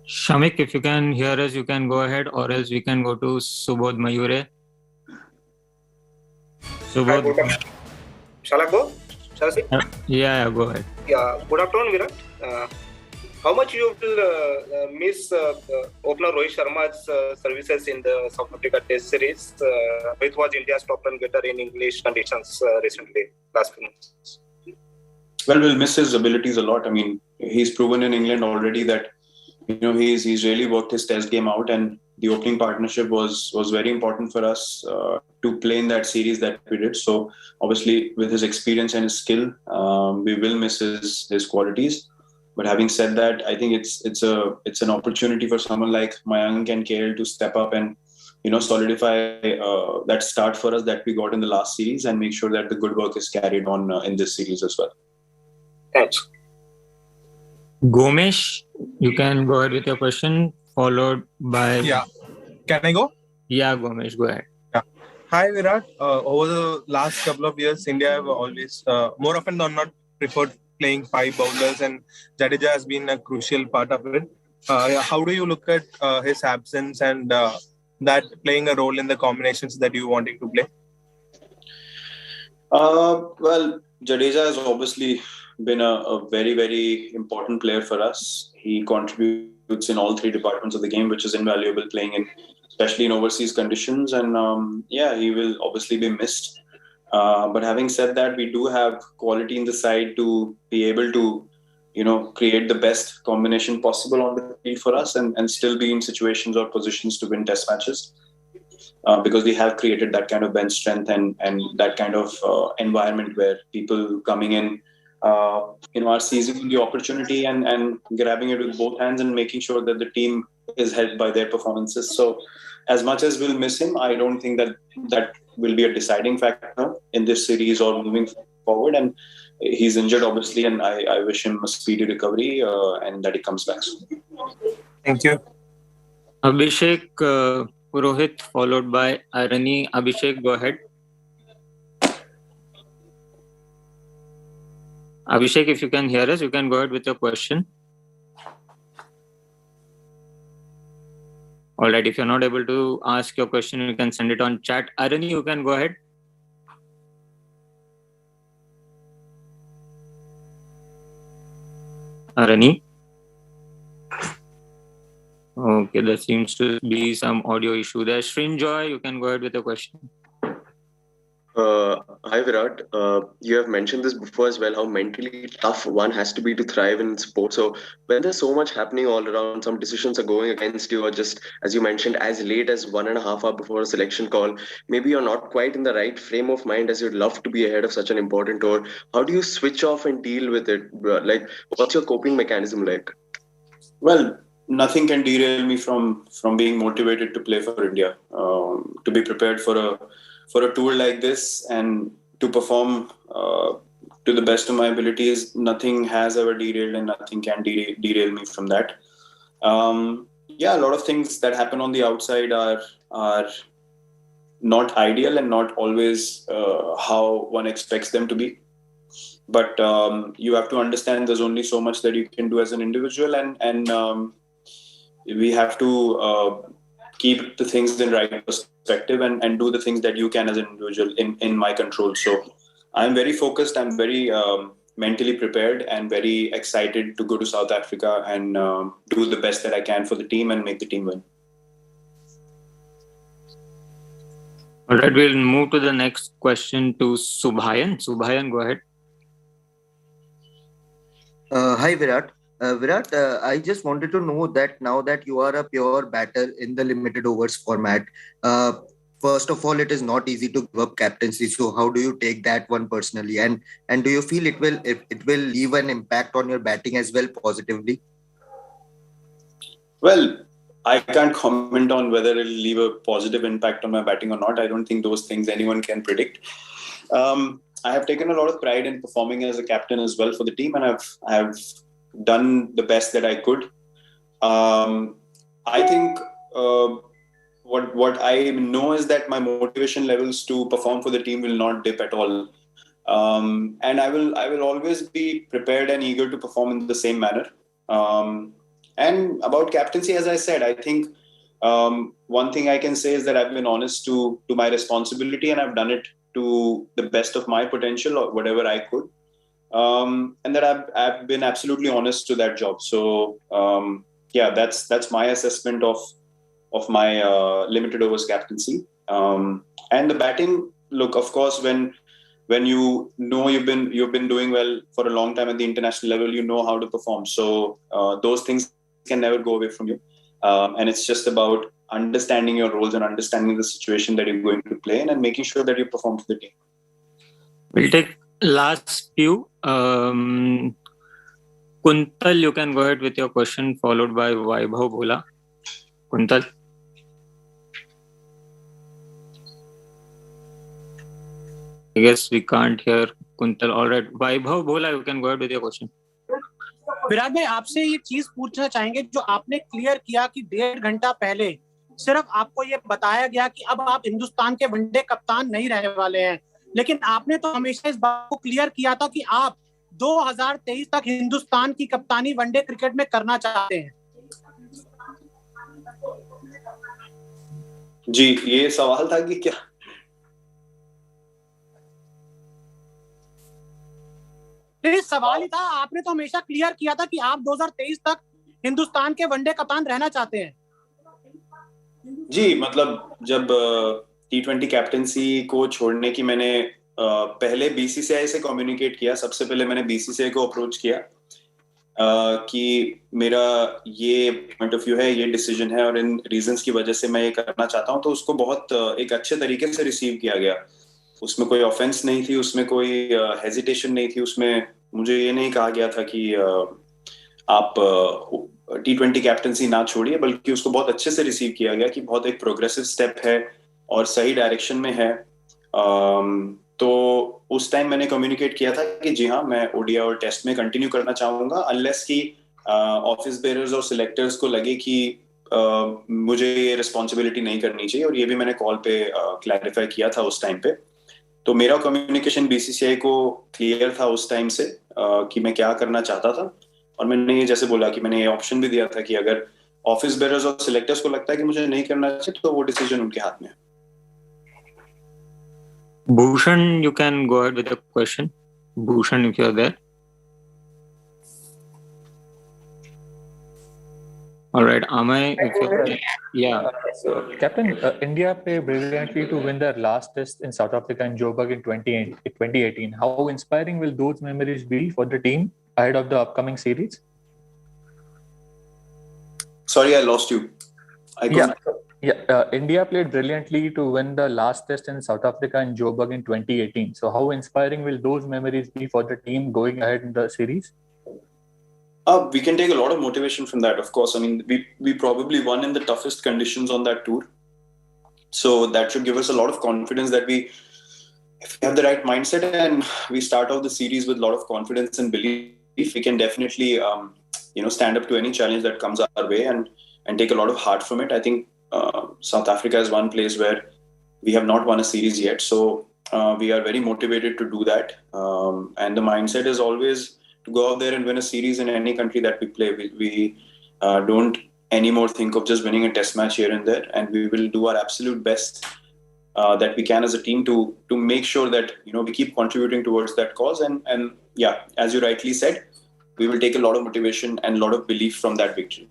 Shamik, if you can hear us, you can go ahead, or else we can go to Subodh Mayure. Hi, Subodh, shall I go? Shall I speak? yeah, go ahead. Yeah, good afternoon, Virat. How much you will miss opener Rohit Sharma's services in the South Africa Test Series, which was India's top run getter in English conditions recently, last few months? Well, we'll miss his abilities a lot. I mean, he's proven in England already that he's really worked his Test game out, and the opening partnership was very important for us to play in that series that we did. So obviously, with his experience and his skill, we will miss his qualities. But having said that, I think it's an opportunity for someone like Mayank and KL to step up and solidify that start for us that we got in the last series, and make sure that the good work is carried on in this series as well. Thanks. Gomesh, you can go ahead with your question, followed by... Yeah. Can I go? Yeah, Gomesh, go ahead. Yeah. Hi, Virat. Over the last couple of years, India have always, more often than not, preferred playing five bowlers, and Jadeja has been a crucial part of it. How do you look at his absence and that playing a role in the combinations that you wanting to play? Well, Jadeja has obviously been a very, very important player for us. He contributes in all three departments of the game, which is invaluable playing in, especially in overseas conditions. And he will obviously be missed. But having said that, we do have quality in the side to be able to, create the best combination possible on the field for us, and still be in situations or positions to win Test matches. Because we have created that kind of bench strength and that kind of environment where people coming in, are seizing the opportunity and grabbing it with both hands and making sure that the team is helped by their performances. So as much as we'll miss him, I don't think that will be a deciding factor in this series or moving forward. And he's injured, obviously, and I wish him a speedy recovery and that he comes back soon. Thank you. Abhishek Purohit, followed by Arani. Abhishek, go ahead. Abhishek, if you can hear us, you can go ahead with your question. All right, if you're not able to ask your question, you can send it on chat. Arani, you can go ahead. Arani? Okay, there seems to be some audio issue there. Srinjoy, you can go ahead with your question. Hi Virat, you have mentioned this before as well, how mentally tough one has to be to thrive in sports. So when there's so much happening all around, some decisions are going against you, or just as you mentioned, as late as 1.5 hours before a selection call, maybe you're not quite in the right frame of mind as you'd love to be ahead of such an important tour. How do you switch off and deal with it? Like, what's your coping mechanism like? Well, nothing can derail me from being motivated to play for India, to be prepared for a tour like this and to perform to the best of my abilities. Nothing has ever derailed and nothing can derail me from that. A lot of things that happen on the outside are not ideal and not always how one expects them to be. But you have to understand there's only so much that you can do as an individual, and we have to keep the things in right perspective and do the things that you can as an individual in my control. So I'm very focused. I'm very mentally prepared and very excited to go to South Africa and do the best that I can for the team and make the team win. All right, we'll move to the next question to Subhayan. Subhayan, go ahead. Hi, Virat. Virat, I just wanted to know that now that you are a pure batter in the limited overs format, first of all, it is not easy to give up captaincy. So how do you take that one personally? And do you feel it will leave an impact on your batting as well positively? Well, I can't comment on whether it'll leave a positive impact on my batting or not. I don't think those things anyone can predict. I have taken a lot of pride in performing as a captain as well for the team, and I've done the best that I could. I think what I know is that my motivation levels to perform for the team will not dip at all, and I will always be prepared and eager to perform in the same manner. And about captaincy, as I said, I think one thing I can say is that I've been honest to my responsibility, and I've done it to the best of my potential or whatever I could. And that I've been absolutely honest to that job. So yeah, that's my assessment of my limited overs captaincy. And the batting, look, of course, when you know you've been doing well for a long time at the international level, you know how to perform. So those things can never go away from you. And it's just about understanding your roles and understanding the situation that you're going to play in and making sure that you perform for the team. We'll take last few. Kuntal, you can go ahead with your question, followed by Vaibhav Bhola. Kuntal. I guess we can't hear Kuntal. All right. Vaibhav Bhola, you can go ahead with your question. Virat भाई, आपसे ये चीज पूछना चाहेंगे जो आपने clear किया कि 1.5 घंटा पहले सिर्फ आपको ये बताया गया कि अब आप हिंदुस्तान के वनडे कप्तान नहीं रहने वाले हैं, लेकिन आपने तो हमेशा इस बात को क्लियर किया था कि आप 2023 तक हिंदुस्तान की कप्तानी वनडे क्रिकेट में करना चाहते हैं। जी, ये सवाल था कि क्या सवाल ही था। आपने तो हमेशा क्लियर किया था कि आप 2023 तक हिंदुस्तान के वनडे कप्तान रहना चाहते हैं। जी, मतलब जब T20 कैप्टेंसी को छोड़ने की मैंने पहले BCCI से कम्युनिकेट किया, सबसे पहले मैंने BCCI को अप्रोच किया कि मेरा ये पॉइंट ऑफ व्यू है, ये डिसीजन है और इन रीजंस की वजह से मैं ये करना चाहता हूँ, तो उसको बहुत एक अच्छे तरीके से रिसीव किया गया। उसमें कोई ऑफेंस नहीं थी, उसमें कोई हेजिटेशन नहीं थी, उसमें मुझे ये नहीं कहा गया था कि आप T20 कैप्टेंसी ना छोड़िए, बल्कि उसको बहुत अच्छे से रिसीव किया गया कि बहुत एक प्रोग्रेसिव स्टेप है और सही डायरेक्शन में है। तो उस टाइम मैंने कम्युनिकेट किया था कि जी हाँ, मैं ODI और टेस्ट में कंटिन्यू करना चाहूंगा, अनलेस कि ऑफिस बेयरर्स और सिलेक्टर्स को लगे कि मुझे ये रिस्पॉन्सिबिलिटी नहीं करनी चाहिए, और ये भी मैंने कॉल पे क्लैरिफाई किया था उस टाइम पे। तो मेरा कम्युनिकेशन BCCI को क्लियर था उस टाइम से कि मैं क्या करना चाहता था, और मैंने ये जैसे बोला कि मैंने ये ऑप्शन भी दिया था कि अगर ऑफिस बेयरर्स और सिलेक्टर्स को लगता है कि मुझे नहीं करना चाहिए, तो वो डिसीजन उनके हाथ में है। Bhushan, you can go ahead with the question. Bhushan, if you're there. All right, Amay, if you're there. Yeah. So, Captain, India played brilliantly to win their last test in South Africa in Joburg in 2018. How inspiring will those memories be for the team ahead of the upcoming series? Sorry, I lost you. India played brilliantly to win the last test in South Africa in Joburg in 2018. So how inspiring will those memories be for the team going ahead in the series? We can take a lot of motivation from that, of course. I mean, we probably won in the toughest conditions on that tour. So that should give us a lot of confidence that if we have the right mindset and we start off the series with a lot of confidence and belief, we can definitely stand up to any challenge that comes our way and take a lot of heart from it. I think South Africa is one place where we have not won a series yet. So we are very motivated to do that. And the mindset is always to go out there and win a series in any country that we play. We don't anymore think of just winning a test match here and there, and we will do our absolute best that we can as a team to make sure that we keep contributing towards that cause. And yeah, as you rightly said, we will take a lot of motivation and a lot of belief from that victory.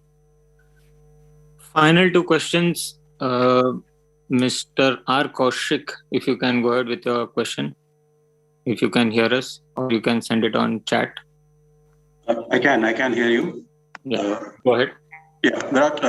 Final two questions. Mr. R. Kaushik, if you can go ahead with your question, if you can hear us, or you can send it on chat. I can hear you. Yeah, go ahead. Yeah, Virat,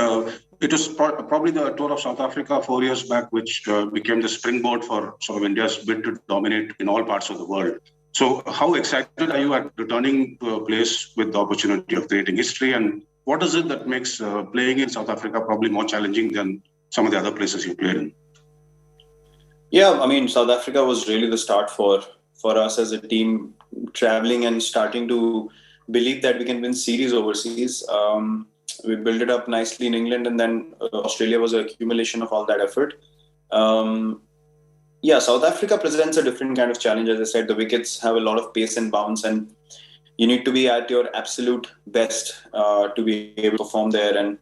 it was probably the tour of South Africa 4 years back, which became the springboard for sort of India's bid to dominate in all parts of the world. So how excited are you at returning to a place with the opportunity of creating history? And what is it that makes playing in South Africa probably more challenging than some of the other places you played in? Yeah, I mean, South Africa was really the start for us as a team, traveling and starting to believe that we can win series overseas. We built it up nicely in England, and then Australia was an accumulation of all that effort. South Africa presents a different kind of challenge. As I said, the wickets have a lot of pace and bounce, and you need to be at your absolute best to be able to perform there and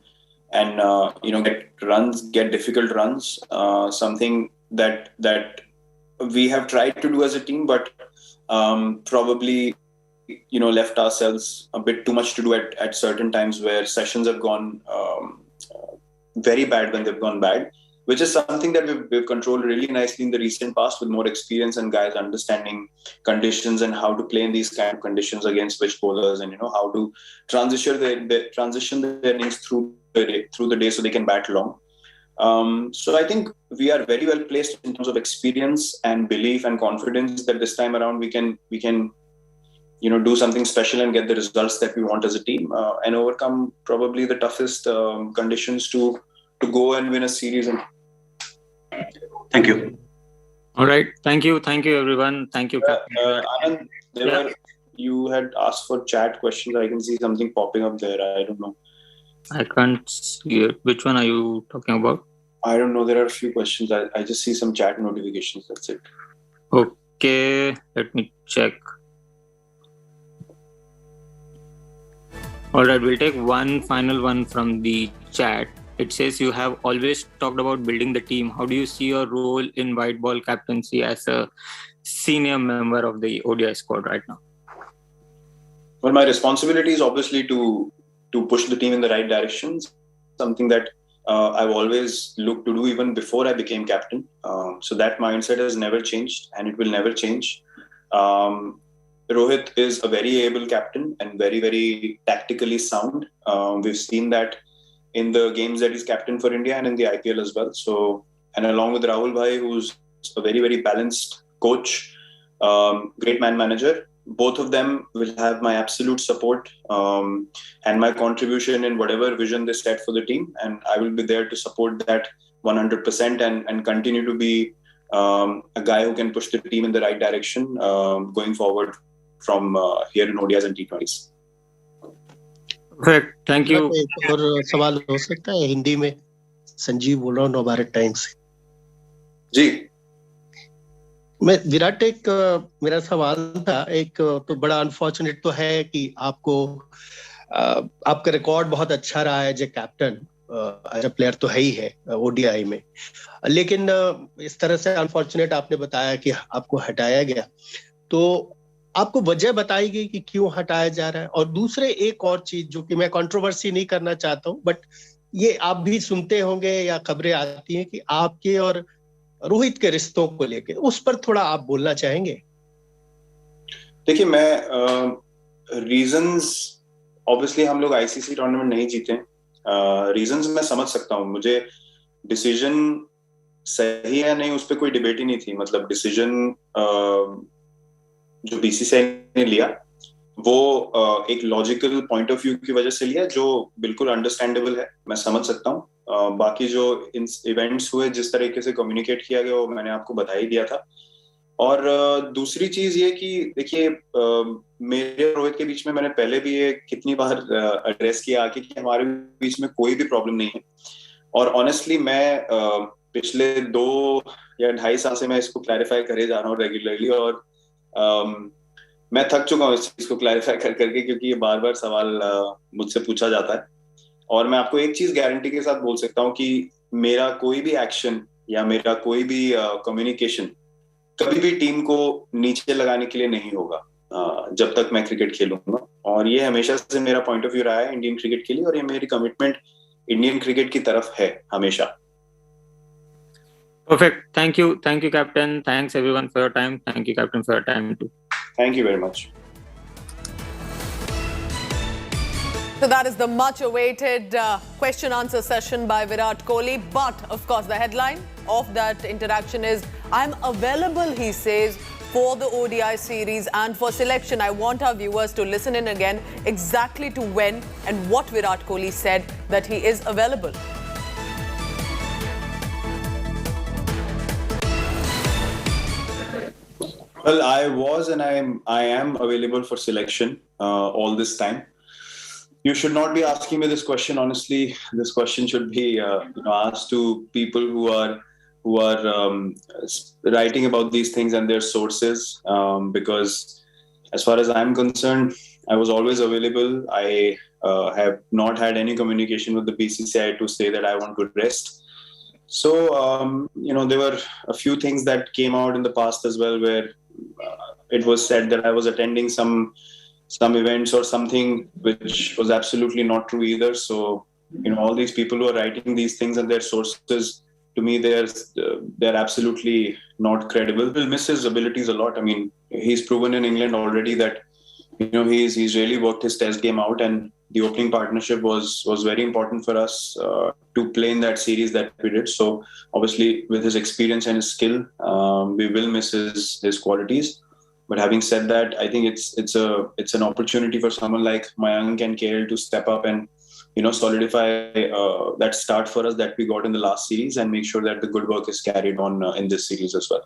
get difficult runs. Something that we have tried to do as a team, but probably left ourselves a bit too much to do at certain times where sessions have gone very bad when they've gone bad, which is something that we've controlled really nicely in the recent past with more experience and guys understanding conditions and how to play in these kind of conditions against switch bowlers, and how to transition their innings through the day so they can bat long. So I think we are very well placed in terms of experience and belief and confidence that this time around we can do something special and get the results that we want as a team, and overcome probably the toughest conditions to go and win a series. Thank you. All right. Thank you, everyone. Thank you, Captain. Anand, you had asked for chat questions. I can see something popping up there. I don't know. I can't see it. Which one are you talking about? I don't know. There are a few questions. I just see some chat notifications. That's it. Okay. Let me check. All right. We'll take one final one from the chat. It says, you have always talked about building the team. How do you see your role in white ball captaincy as a senior member of the ODI squad right now? Well, my responsibility is obviously to push the team in the right direction. Something that I've always looked to do even before I became captain. So that mindset has never changed and it will never change. Rohit is a very able captain and very, very tactically sound. We've seen that in the games that he's captain for India and in the IPL as well. So, and along with Rahul Bhai, who's a very, very balanced coach, great man manager, both of them will have my absolute support and my contribution in whatever vision they set for the team. And I will be there to support that 100% and continue to be a guy who can push the team in the right direction going forward from here in ODIs and T20s. Perfect. Thank you. एक और सवाल हो सकता है हिंदी में? संजीव बोल रहा हूँ नवभारत टाइम्स से। जी मैं विराट, एक मेरा सवाल था, एक तो बड़ा अनफॉर्चुनेट तो है कि आपका रिकॉर्ड बहुत अच्छा रहा है as a captain, as a player तो है ही है ओडीआई में, लेकिन इस तरह से अनफॉर्चुनेट आपने बताया कि आपको हटाया गया, तो आपको वजह बताई गई कि क्यों हटाया जा रहा है? और दूसरे एक और चीज जो कि मैं कंट्रोवर्सी नहीं करना चाहता हूं, बट ये आप भी सुनते होंगे या खबरें आती हैं कि आपके और रोहित के रिश्तों को लेकर, उस पर थोड़ा आप बोलना चाहेंगे? देखिए, मैं रीजंस ऑब्वियसली हम लोग आईसीसी टूर्नामेंट नहीं जीते, रीजंस मैं समझ सकता हूँ। मुझे डिसीजन सही है नहीं उस पर कोई डिबेट ही नहीं थी। मतलब डिसीजन जो बीसीसीआई ने लिया वो एक लॉजिकल पॉइंट ऑफ व्यू की वजह से लिया, जो बिल्कुल अंडरस्टैंडेबल है, मैं समझ सकता हूँ। बाकी जो इवेंट्स हुए, जिस तरीके से कम्युनिकेट किया गया, वो मैंने आपको बता ही दिया था। और दूसरी चीज ये कि देखिए, मेरे और रोहित के बीच में मैंने पहले भी ये कितनी बार एड्रेस किया आके कि हमारे बीच में कोई भी प्रॉब्लम नहीं है। और ऑनेस्टली मैं पिछले 2 या 2.5 साल से मैं इसको क्लैरिफाई करे जा रहा हूँ रेगुलरली, और मैं थक चुका हूँ इस चीज को क्लैरिफाई करके, क्योंकि ये बार बार सवाल मुझसे पूछा जाता है। और मैं आपको एक चीज गारंटी के साथ बोल सकता हूँ कि मेरा कोई भी एक्शन या मेरा कोई भी कम्युनिकेशन कभी भी टीम को नीचे लगाने के लिए नहीं होगा जब तक मैं क्रिकेट खेलूंगा। और ये हमेशा से मेरा पॉइंट ऑफ व्यू रहा है इंडियन क्रिकेट के लिए, और ये मेरी कमिटमेंट इंडियन क्रिकेट की तरफ है हमेशा। Perfect. Thank you, Captain. Thanks everyone for your time. Thank you, Captain, for your time too. Thank you very much. So that is the much-awaited question-answer session by Virat Kohli. But of course, the headline of that interaction is, "I'm available," he says, "for the ODI series and for selection." I want our viewers to listen in again exactly to when and what Virat Kohli said that he is available. Well, I was and I am available for selection all this time. You should not be asking me this question. Honestly, this question should be asked to people who are writing about these things and their sources. Because as far as I'm concerned, I was always available. I have not had any communication with the BCCI to say that I want to rest. So, there were a few things that came out in the past as well, where it was said that I was attending some events or something, which was absolutely not true either. So, all these people who are writing these things and their sources, to me, they're absolutely not credible. We'll miss his abilities a lot. I mean, he's proven in England already that he's really worked his test game out, and the opening partnership was very important for us to play in that series that we did. So obviously, with his experience and his skill, we will miss his qualities. But having said that, I think it's an opportunity for someone like Mayank and KL to step up and solidify that start for us that we got in the last series, and make sure that the good work is carried on in this series as well.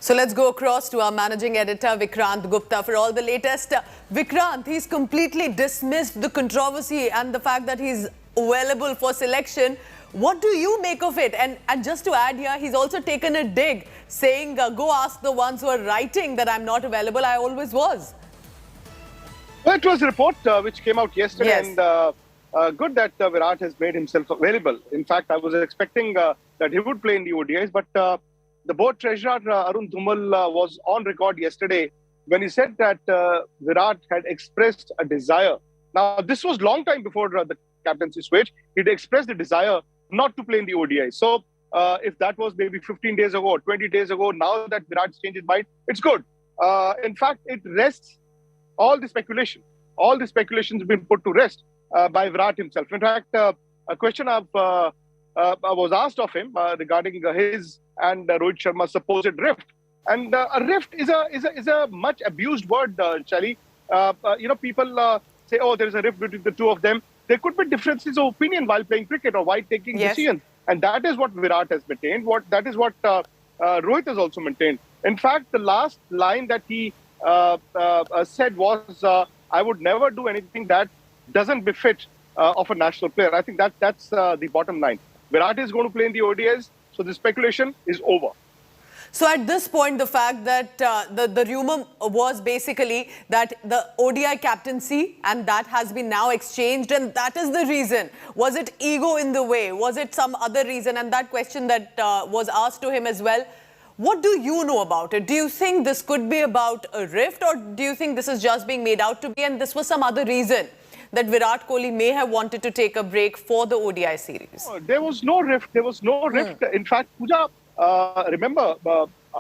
So let's go across to our managing editor, Vikrant Gupta, for all the latest. Vikrant, he's completely dismissed the controversy and the fact that he's available for selection. What do you make of it? And just to add here, he's also taken a dig, saying, go ask the ones who are writing that I'm not available. I always was. Well, it was a report which came out yesterday, yes. And good that Virat has made himself available. In fact, I was expecting that he would play in the ODIs, but the board treasurer, Arun Dhumal, was on record yesterday when he said that Virat had expressed a desire. Now, this was long time before the captaincy switch. He'd expressed a desire not to play in the ODI. So, if that was maybe 15 days ago or 20 days ago, now that Virat's changed his mind, it's good. In fact, it rests all the speculation. All the speculations have been put to rest by Virat himself. In fact, a question I was asked of him regarding his and Rohit Sharma's supposed rift. And a rift is a much abused word, Shali. People say, oh, there is a rift between the two of them. There could be differences of opinion while playing cricket or while taking decisions. And that is what Virat has maintained. That is what Rohit has also maintained. In fact, the last line that he said was, I would never do anything that doesn't befit of a national player. I think that's the bottom line. Virat is going to play in the ODIs, so the speculation is over. So at this point, the fact that the rumor was basically that the ODI captaincy, and that has been now exchanged, and that is the reason. Was it ego in the way? Was it some other reason? And that question that was asked to him as well. What do you know about it? Do you think this could be about a rift, or do you think this is just being made out to be, and this was some other reason that Virat Kohli may have wanted to take a break for the ODI series? There was no rift. There was no rift. In fact, Pooja, remember,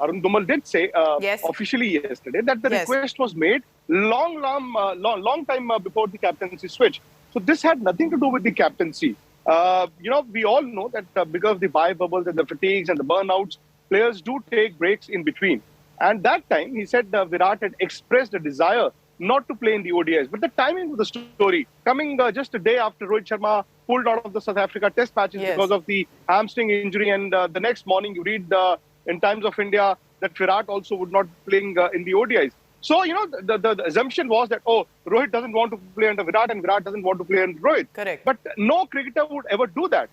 Arun Dhumal did say officially yesterday that the request was made long time before the captaincy switch. So this had nothing to do with the captaincy. We all know that because of the bubbles and the fatigues and the burnouts, players do take breaks in between. And that time, he said Virat had expressed a desire not to play in the ODIs. But the timing of the story, coming just a day after Rohit Sharma pulled out of the South Africa test matches because of the hamstring injury, and the next morning you read in Times of India that Virat also would not be playing in the ODIs. So, the assumption was that, Rohit doesn't want to play under Virat and Virat doesn't want to play under Rohit. Correct. But no cricketer would ever do that.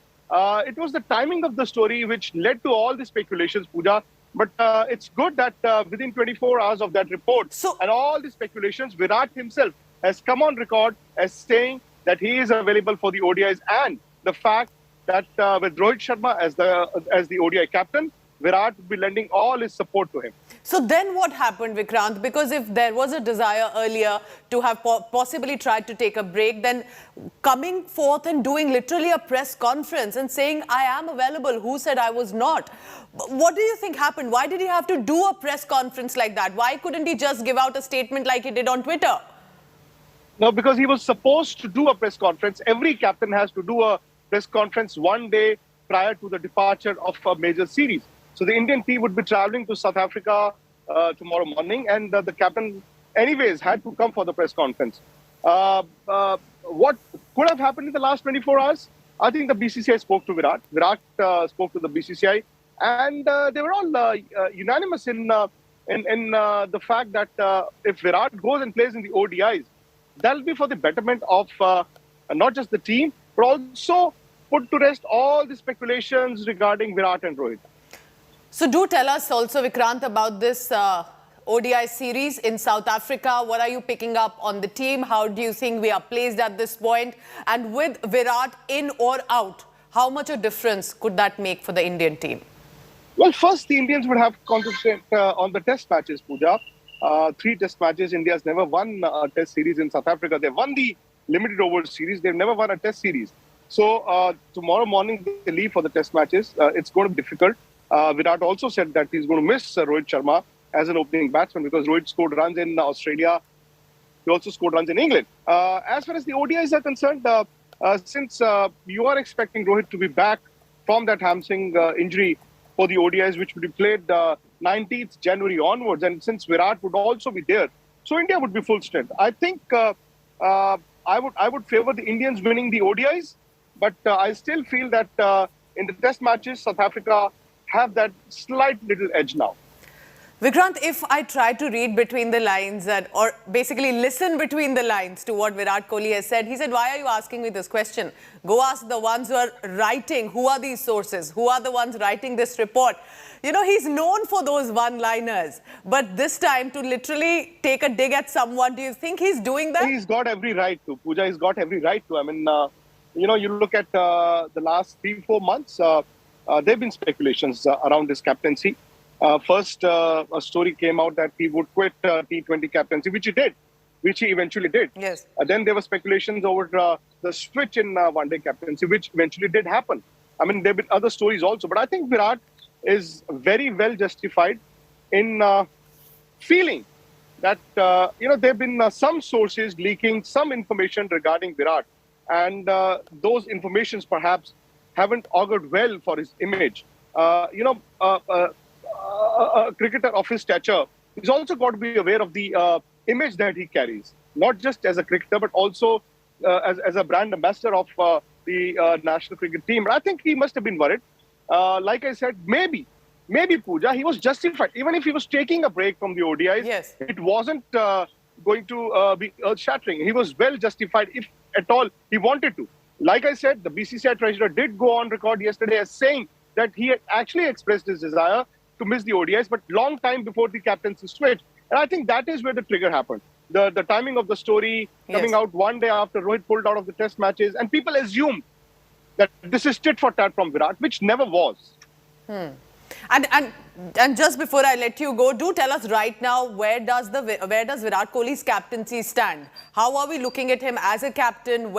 It was the timing of the story which led to all the speculations, Pooja. But it's good that within 24 hours of that report and all the speculations, Virat himself has come on record as saying that he is available for the ODIs, and the fact that with Rohit Sharma as the ODI captain, Virat would be lending all his support to him. So then what happened, Vikrant? Because if there was a desire earlier to have possibly tried to take a break, then coming forth and doing literally a press conference and saying, I am available, who said I was not? What do you think happened? Why did he have to do a press conference like that? Why couldn't he just give out a statement like he did on Twitter? No, because he was supposed to do a press conference. Every captain has to do a press conference one day prior to the departure of a major series. So the Indian team would be traveling to South Africa tomorrow morning, and the captain anyways had to come for the press conference. What could have happened in the last 24 hours? I think the BCCI spoke to Virat. Virat spoke to the BCCI, and they were all unanimous in the fact that if Virat goes and plays in the ODIs, that'll be for the betterment of not just the team, but also put to rest all the speculations regarding Virat and Rohit. So do tell us also, Vikrant, about this ODI series in South Africa. What are you picking up on the team? How do you think we are placed at this point? And with Virat in or out, how much a difference could that make for the Indian team? Well, first, the Indians would have to concentrate on the test matches, Pooja. 3 test matches. India's never won a test series in South Africa. They won the limited overs series. They've never won a test series. So tomorrow morning, they leave for the test matches. It's going to be difficult. Virat also said that he's going to miss Rohit Sharma as an opening batsman because Rohit scored runs in Australia. He also scored runs in England. As far as the ODIs are concerned, since you are expecting Rohit to be back from that hamstring injury for the ODIs, which would be played 19th January onwards, and since Virat would also be there, so India would be full strength. I think I would favor the Indians winning the ODIs, but I still feel that in the test matches, South Africa have that slight little edge now. Vikrant, if I try to read between the lines or basically listen between the lines to what Virat Kohli has said, he said, why are you asking me this question? Go ask the ones who are writing. Who are these sources? Who are the ones writing this report? You know, he's known for those one-liners. But this time, to literally take a dig at someone, do you think he's doing that? He's got every right to. Pooja, he's got every right to. I mean, you know, you look at the last 3-4 months, there have been speculations around his captaincy. First, a story came out that he would quit T20 captaincy, which he did, which he eventually did. Yes. Then there were speculations over the switch in one-day captaincy, which eventually did happen. I mean, there have been other stories also. But I think Virat is very well justified in feeling that, you know, there have been some sources leaking some information regarding Virat. And those informations perhaps haven't augured well for his image. You know, a cricketer of his stature, he's also got to be aware of the image that he carries, not just as a cricketer, but also as a brand ambassador of the national cricket team. And I think he must have been worried. Like I said, maybe Pooja, he was justified. Even if he was taking a break from the ODIs, yes, it wasn't going to be earth-shattering. He was well justified, if at all he wanted to. Like I said, the BCCI treasurer did go on record yesterday as saying that he had actually expressed his desire to miss the ODIs, but long time before the captaincy switch. And I think that is where the trigger happened. The timing of the story coming out one day after Rohit pulled out of the test matches, and people assumed that this is tit for tat from Virat, which never was. And just before I let you go, do tell us right now, where does Virat Kohli's captaincy stand? How are we looking at him as a captain?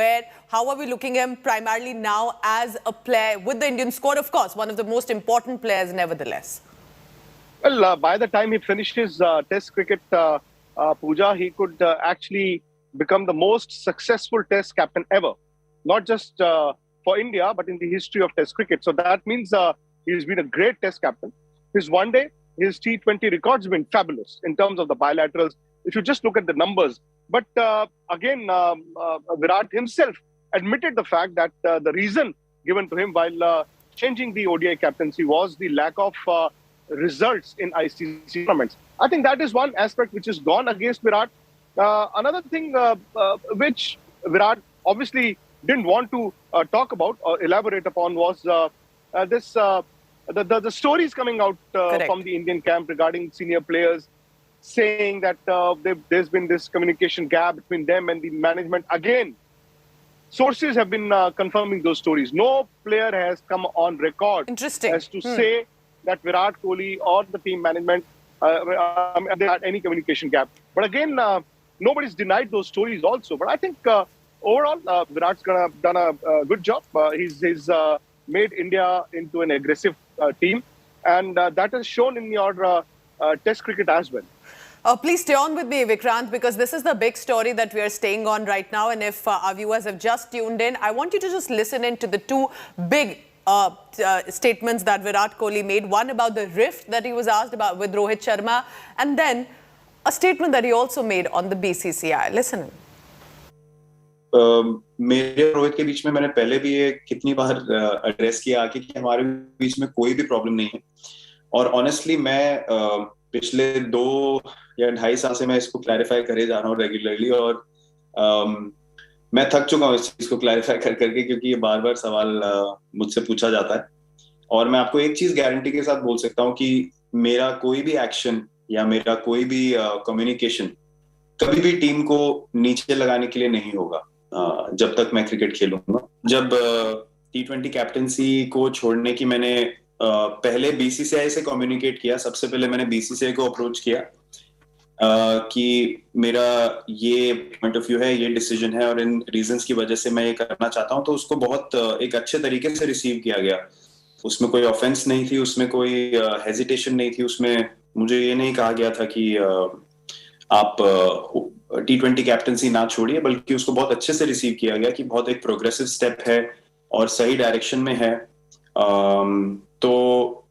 How are we looking at him primarily now as a player with the Indian squad? Of course, one of the most important players nevertheless. Well, by the time he finishes Test cricket, Pooja, he could actually become the most successful Test captain ever. Not just for India, but in the history of Test cricket. So that means he's been a great Test captain. His one-day, his T20 records have been fabulous in terms of the bilaterals, if you just look at the numbers. But again, Virat himself admitted the fact that the reason given to him while changing the ODI captaincy was the lack of results in ICC tournaments. I think that is one aspect which is gone against Virat. Another thing which Virat obviously didn't want to talk about or elaborate upon was the stories coming out from the Indian camp regarding senior players saying that there's been this communication gap between them and the management. Again, sources have been confirming those stories. No player has come on record as to say that Virat Kohli or the team management they had any communication gap. But again, nobody's denied those stories also. But I think overall, Virat's done a good job. He's made India into an aggressive team, and that is shown in your Test cricket as well. Please stay on with me, Vikrant, because this is the big story that we are staying on right now. And if our viewers have just tuned in, I want you to just listen in to the two big statements that Virat Kohli made. One about the rift that he was asked about with Rohit Sharma, and then a statement that he also made on the BCCI. Listen in. मेरे और रोहित के बीच में मैंने पहले भी ये कितनी बार address किया आके कि हमारे बीच में कोई भी प्रॉब्लम नहीं है और ऑनेस्टली मैं पिछले 2 या 2.5 साल से मैं इसको क्लैरिफाई करे जा रहा हूँ रेगुलरली और मैं थक चुका हूँ इस चीज को क्लैरिफाई करके क्योंकि ये बार-बार सवाल मुझसे पूछा जाता है और मैं आपको एक चीज गारंटी के साथ बोल सकता हूँ कि मेरा कोई भी एक्शन या मेरा कोई भी कम्युनिकेशन कभी भी टीम को नीचे लगाने के लिए नहीं होगा जब तक मैं क्रिकेट खेलूंगा। जब T20 कैप्टेंसी को छोड़ने की मैंने पहले BCCI से कम्युनिकेट किया, सबसे पहले मैंने BCCI को अप्रोच किया कि मेरा ये पॉइंट ऑफ व्यू है, ये डिसीजन है और इन रीजंस की वजह से मैं ये करना चाहता हूं, तो उसको बहुत एक अच्छे तरीके से रिसीव किया गया। उसमें कोई ऑफेंस नहीं थी, उसमें कोई हेजिटेशन नहीं थी, उसमें मुझे ये नहीं कहा गया था कि आप T20 कैप्टेंसी ना छोड़िए, बल्कि उसको बहुत अच्छे से रिसीव किया गया कि बहुत एक प्रोग्रेसिव स्टेप है और सही डायरेक्शन में है। तो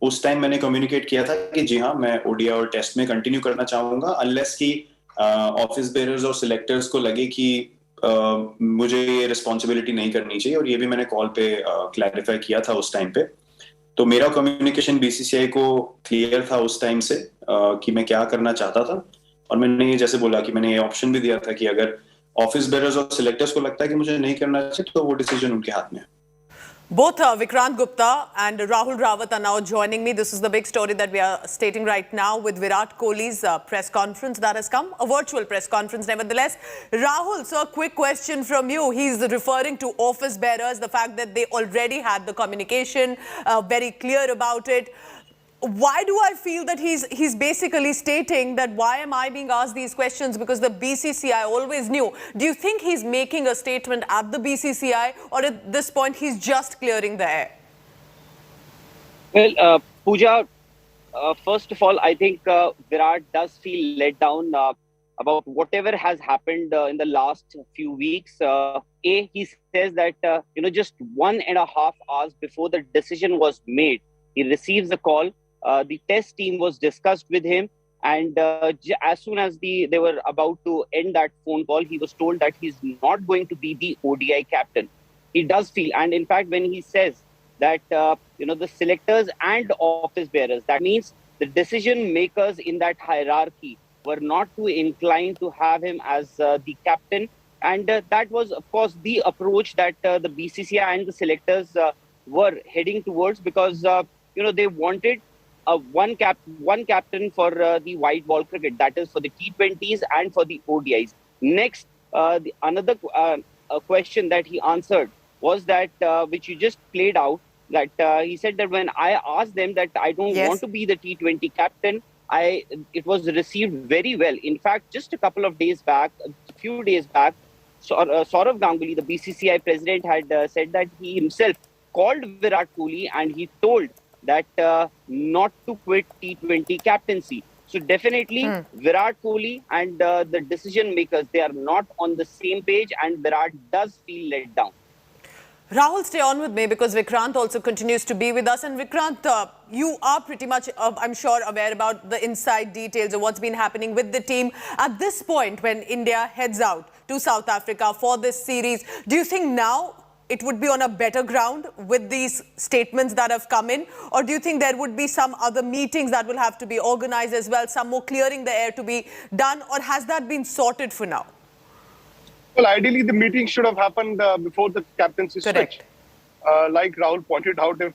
उस टाइम मैंने कम्युनिकेट किया था कि जी हाँ, मैं ओडीआई और टेस्ट में कंटिन्यू करना चाहूंगा, अनलेस कि ऑफिस बेयरर्स और सिलेक्टर्स को लगे कि मुझे ये रिस्पॉन्सिबिलिटी नहीं करनी चाहिए, और ये भी मैंने कॉल पे क्लैरिफाई किया था उस टाइम पे। तो मेरा कम्युनिकेशन BCCI को क्लियर था उस टाइम से कि मैं क्या करना चाहता था, और मैंने ये जैसे बोला कि मैंने ये ऑप्शन भी दिया था कि अगर ऑफिस बेयरर्स और सिलेक्टर्स को लगता है कि मुझे नहीं करना चाहिए तो वो डिसीजन उनके हाथ में है। Both Vikrant Gupta and Rahul Rawat are now joining me. This is the big story that we are stating right now with Virat Kohli's press conference that has come, a virtual press conference nevertheless. Rahul, so a quick question from you. He's referring to office bearers, the fact that they already had the communication, very clear about it. Why do I feel that he's basically stating that why am I being asked these questions, because the BCCI always knew? Do you think he's making a statement at the BCCI, or at this point he's just clearing the air? Well, Pooja, first of all, I think Virat does feel let down about whatever has happened in the last few weeks. He says that just 1.5 hours before the decision was made, he receives a call. The test team was discussed with him, and as soon as they were about to end that phone call, he was told that he's not going to be the ODI captain. He does feel, and in fact, when he says that the selectors and office bearers, that means the decision makers in that hierarchy were not too inclined to have him as the captain, and that was, of course, the approach that the BCCI and the selectors were heading towards, because they wanted one captain for the white ball cricket, that is for the T20s and for the ODIs. Next, another question that he answered was that, which you just played out, that he said that when I asked them that I don't want to be the T20 captain, it was received very well. In fact, just a few days back, Saurav Ganguly, the BCCI president, had said that he himself called Virat Kohli and he told that not to quit T20 captaincy. So definitely Virat Kohli and the decision makers, they are not on the same page, and Virat does feel let down. Rahul, stay on with me because Vikrant also continues to be with us. And Vikrant, you are pretty much, I'm sure, aware about the inside details of what's been happening with the team. At this point, when India heads out to South Africa for this series, do you think now it would be on a better ground with these statements that have come in? Or do you think there would be some other meetings that will have to be organized as well, some more clearing the air to be done? Or has that been sorted for now? Well, ideally, the meeting should have happened before the captaincy switch. Like Rahul pointed out, if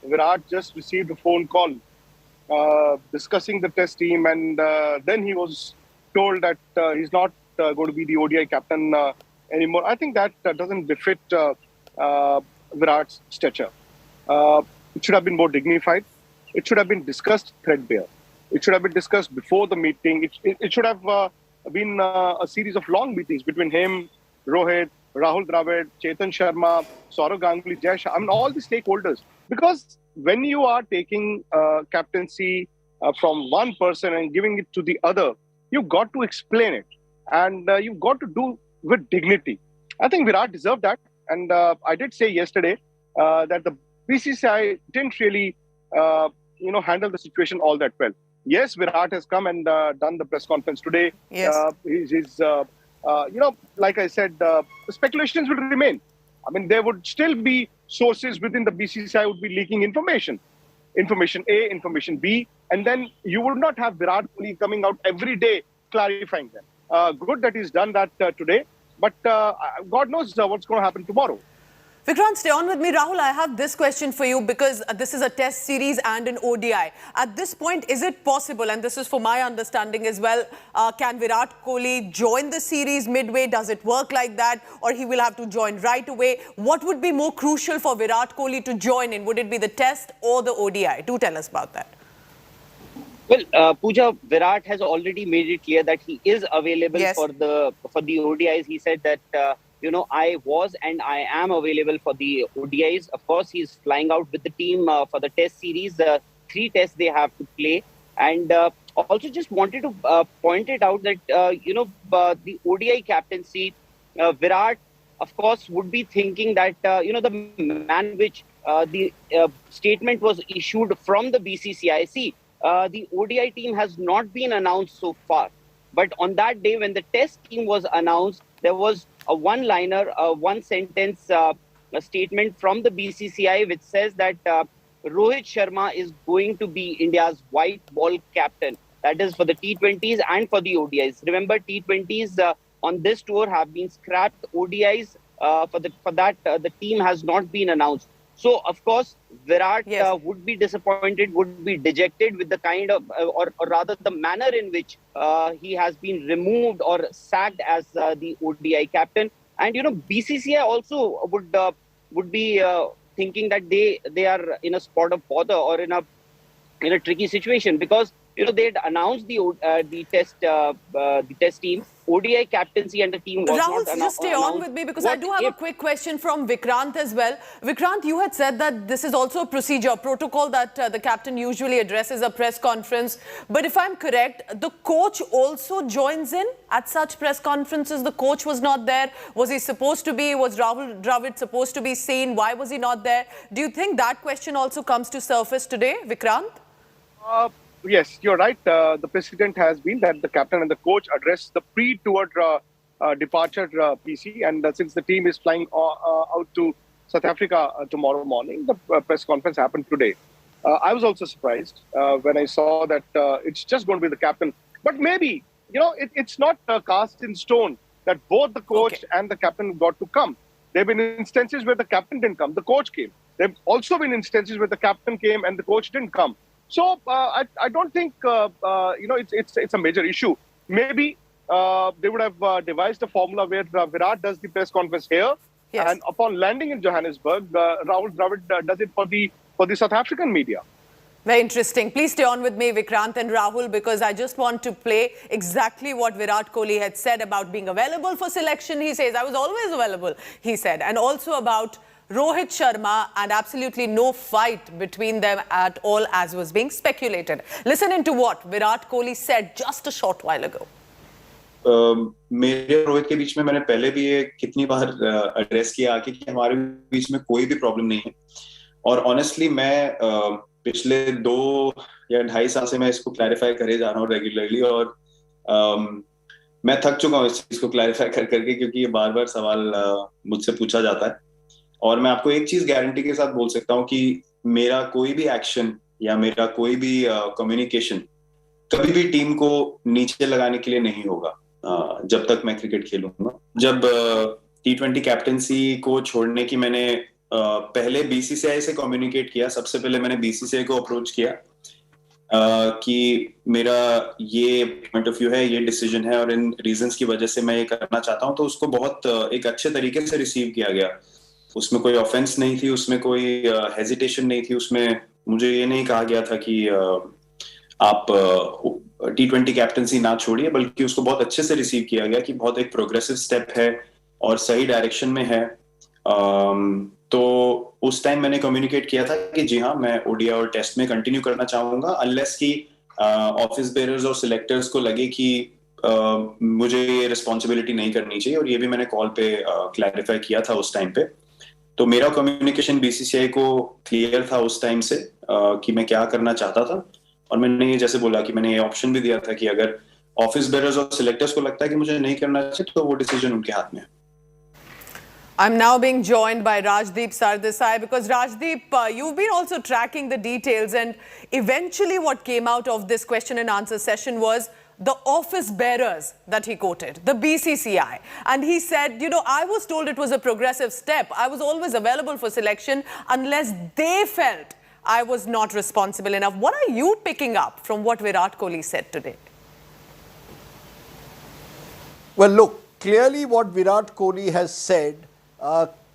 Virat just received a phone call discussing the test team, and then he was told that he's not going to be the ODI captain anymore, I think that doesn't befit Virat's stature. It should have been more dignified. It should have been discussed threadbare. It should have been discussed before the meeting. It should have been a series of long meetings between him, Rohit, Rahul Dravid, Chetan Sharma, Saurav Ganguly, Jai Shah, I mean, all the stakeholders. Because when you are taking captaincy from one person and giving it to the other, you've got to explain it. And you've got to do with dignity. I think Virat deserved that. And I did say yesterday that the BCCI didn't really, handle the situation all that well. Yes, Virat has come and done the press conference today. Yes. Like I said, the speculations will remain. I mean, there would still be sources within the BCCI would be leaking information. Information A, information B, and then you would not have Virat Kohli coming out every day clarifying them. Good that he's done that today, but God knows what's going to happen tomorrow. Vikrant, stay on with me. Rahul, I have this question for you because this is a test series and an ODI. At this point, is it possible, and this is for my understanding as well, can Virat Kohli join the series midway? Does it work like that? Or he will have to join right away? What would be more crucial for Virat Kohli to join in? Would it be the test or the ODI? Do tell us about that. Well, Pooja, Virat has already made it clear that he is available for the ODIs. He said that I was and I am available for the ODIs. Of course, he's flying out with the team for the test series. 3 tests they have to play. And also just wanted to point it out that, the ODI captaincy, Virat, of course, would be thinking that, the manner in which the statement was issued from the BCCI. See, the ODI team has not been announced so far. But on that day, when the test team was announced, there was a one-liner, one-sentence statement from the BCCI which says that Rohit Sharma is going to be India's white ball captain. That is for the T20s and for the ODIs. Remember, T20s on this tour have been scrapped. ODIs, for that, the team has not been announced. So, of course, Virat would be disappointed, would be dejected with the kind of, or rather the manner in which he has been removed or sacked as the ODI captain. And, BCCI also would be thinking that they are in a spot of bother or in a tricky situation because, they had announced the test team. ODI captaincy and the team was Rahul, not just stay on with me because I do have a quick question from Vikrant as well. Vikrant, you had said that this is also a procedure, a protocol that the captain usually addresses a press conference. But if I'm correct, the coach also joins in at such press conferences. The coach was not there. Was he supposed to be? Was Rahul Dravid supposed to be seen? Why was he not there? Do you think that question also comes to surface today, Vikrant? Yes, you're right. The precedent has been that the captain and the coach address the pre-tour departure PC. And since the team is flying out to South Africa tomorrow morning, the press conference happened today. I was also surprised when I saw that it's just going to be the captain. But maybe, it's not cast in stone that both the coach and the captain got to come. There have been instances where the captain didn't come, the coach came. There have also been instances where the captain came and the coach didn't come. So I don't think it's a major issue. Maybe they would have devised a formula where Virat does the press conference here, and upon landing in Johannesburg, Rahul Dravid does it for the South African media. Very interesting. Please stay on with me, Vikrant and Rahul, because I just want to play exactly what Virat Kohli had said about being available for selection. He says, I was always available, he said, and also about Rohit Sharma and absolutely no fight between them at all as was being speculated. Listen into what Virat Kohli said just a short while ago. मेरे और रोहित के बीच में मैंने पहले भी ये कितनी बार address किया आके कि हमारे बीच में कोई भी प्रॉब्लम नहीं है और ऑनेस्टली मैं पिछले 2 या 2.5 साल से मैं इसको क्लैरिफाई करे जा रहा हूँ रेगुलरली और मैं थक चुका हूँ इस चीज को क्लैरिफाई करके क्योंकि ये बार-बार सवाल मुझसे पूछा जाता है और मैं आपको एक चीज गारंटी के साथ बोल सकता हूँ कि मेरा कोई भी एक्शन या मेरा कोई भी कम्युनिकेशन कभी भी टीम को नीचे लगाने के लिए नहीं होगा जब तक मैं क्रिकेट खेलूंगा। जब T20 कैप्टेंसी को छोड़ने की मैंने पहले BCCI से कम्युनिकेट किया, सबसे पहले मैंने BCCI को अप्रोच किया कि मेरा ये पॉइंट ऑफ व्यू है, ये डिसीजन है और इन रीजंस की वजह से मैं ये करना चाहता हूँ, तो उसको बहुत एक अच्छे तरीके से रिसीव किया गया। उसमें कोई ऑफेंस नहीं थी, उसमें कोई हेजिटेशन नहीं थी, उसमें मुझे ये नहीं कहा गया था कि आप T20 कैप्टेंसी ना छोड़िए, बल्कि उसको बहुत अच्छे से रिसीव किया गया कि बहुत एक प्रोग्रेसिव स्टेप है और सही डायरेक्शन में है। तो उस टाइम मैंने कम्युनिकेट किया था कि जी हाँ, मैं ओडीआई और टेस्ट में कंटिन्यू करना चाहूंगा अनलेस कि ऑफिस बेयरर्स और सिलेक्टर्स को लगे कि मुझे ये रिस्पॉन्सिबिलिटी नहीं करनी चाहिए, और ये भी मैंने कॉल पे क्लैरिफाई किया था उस टाइम पे। तो मेरा कम्युनिकेशन बीसीसीआई को क्लियर था उस टाइम से कि मैं क्या करना चाहता था, और मैंने ये जैसे बोला कि मैंने ये ऑप्शन भी दिया था कि अगर ऑफिस बेयरर्स और सिलेक्टर्स को लगता है कि मुझे नहीं करना चाहिए तो वो डिसीजन उनके हाथ में है। I'm now being joined by Rajdeep Sardesai because Rajdeep, you've been also tracking the details, and eventually what came out of this question and answer session was the office bearers that he quoted, the BCCI. And he said, I was told it was a progressive step. I was always available for selection unless they felt I was not responsible enough. What are you picking up from what Virat Kohli said today? Well, look, clearly what Virat Kohli has said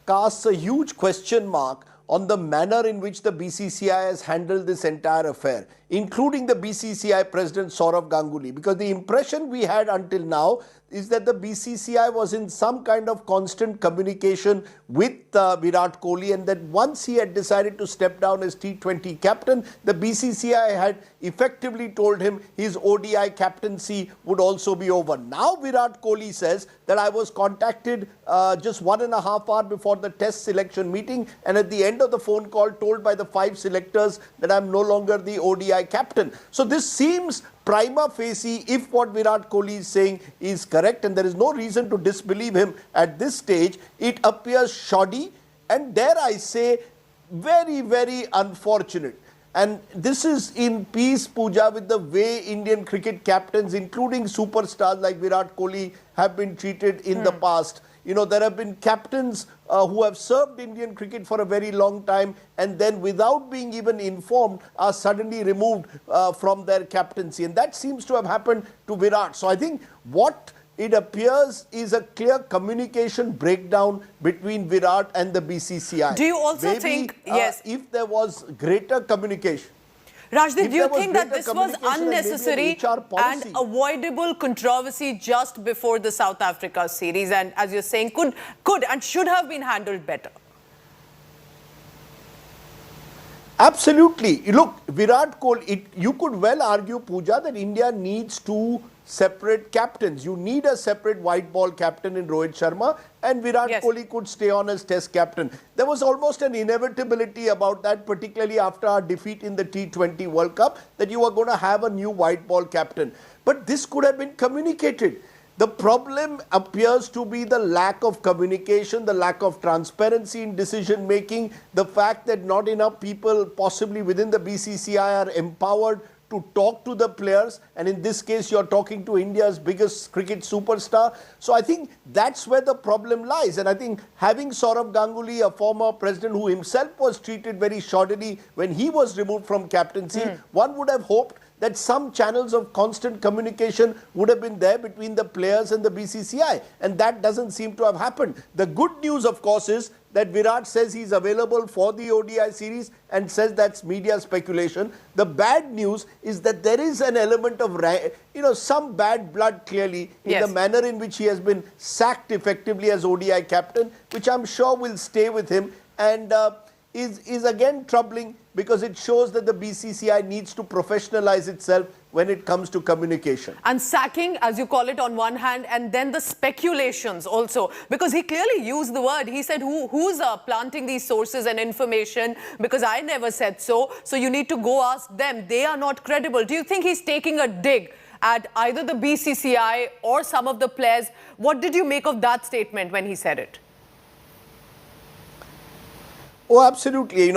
casts a huge question mark on the manner in which the BCCI has handled this entire affair, including the BCCI president Sourav Ganguly, because the impression we had until now is that the BCCI was in some kind of constant communication with Virat Kohli, and that once he had decided to step down as T20 captain, the BCCI had effectively told him his ODI captaincy would also be over. Now Virat Kohli says that I was contacted just 1.5 hours before the test selection meeting, and at the end of the phone call told by the 5 selectors that I'm no longer the ODI captain. So this seems prima facie, if what Virat Kohli is saying is correct, and there is no reason to disbelieve him at this stage, it appears shoddy and, dare I say, very, very unfortunate. And this is in piece, Pooja, with the way Indian cricket captains, including superstars like Virat Kohli, have been treated in the past. There have been captains who have served Indian cricket for a very long time and then, without being even informed, are suddenly removed from their captaincy. And that seems to have happened to Virat. So I think what it appears is a clear communication breakdown between Virat and the BCCI. Do you also think, yes, if there was greater communication? Rajdeep, do you think that this was unnecessary and avoidable controversy just before the South Africa series, and, as you're saying, could and should have been handled better? Absolutely. Look, Virat Kohli, you could well argue, Pooja, that India needs 2 separate captains. You need a separate white ball captain in Rohit Sharma, and Virat Kohli could stay on as test captain. There was almost an inevitability about that, particularly after our defeat in the T20 World Cup, that you were going to have a new white ball captain. But this could have been communicated. The problem appears to be the lack of communication, the lack of transparency in decision making, the fact that not enough people, possibly within the BCCI, are empowered to talk to the players, and in this case you're talking to India's biggest cricket superstar. So I think that's where the problem lies, and I think having Sourav Ganguly, a former president who himself was treated very shoddily when he was removed from captaincy, one would have hoped that some channels of constant communication would have been there between the players and the BCCI, and that doesn't seem to have happened. The good news, of course, is that Virat says he's available for the ODI series and says that's media speculation. The bad news is that there is an element of, some bad blood clearly in the manner in which he has been sacked effectively as ODI captain, which I'm sure will stay with him and is again troubling, because it shows that the BCCI needs to professionalize itself when it comes to communication. And sacking, as you call it, on one hand, and then the speculations also, because he clearly used the word. He said, who's planting these sources and information, because I never said so. So you need to go ask them. They are not credible. Do you think he's taking a dig at either the BCCI or some of the players? What did you make of that statement when he said it? Oh, absolutely.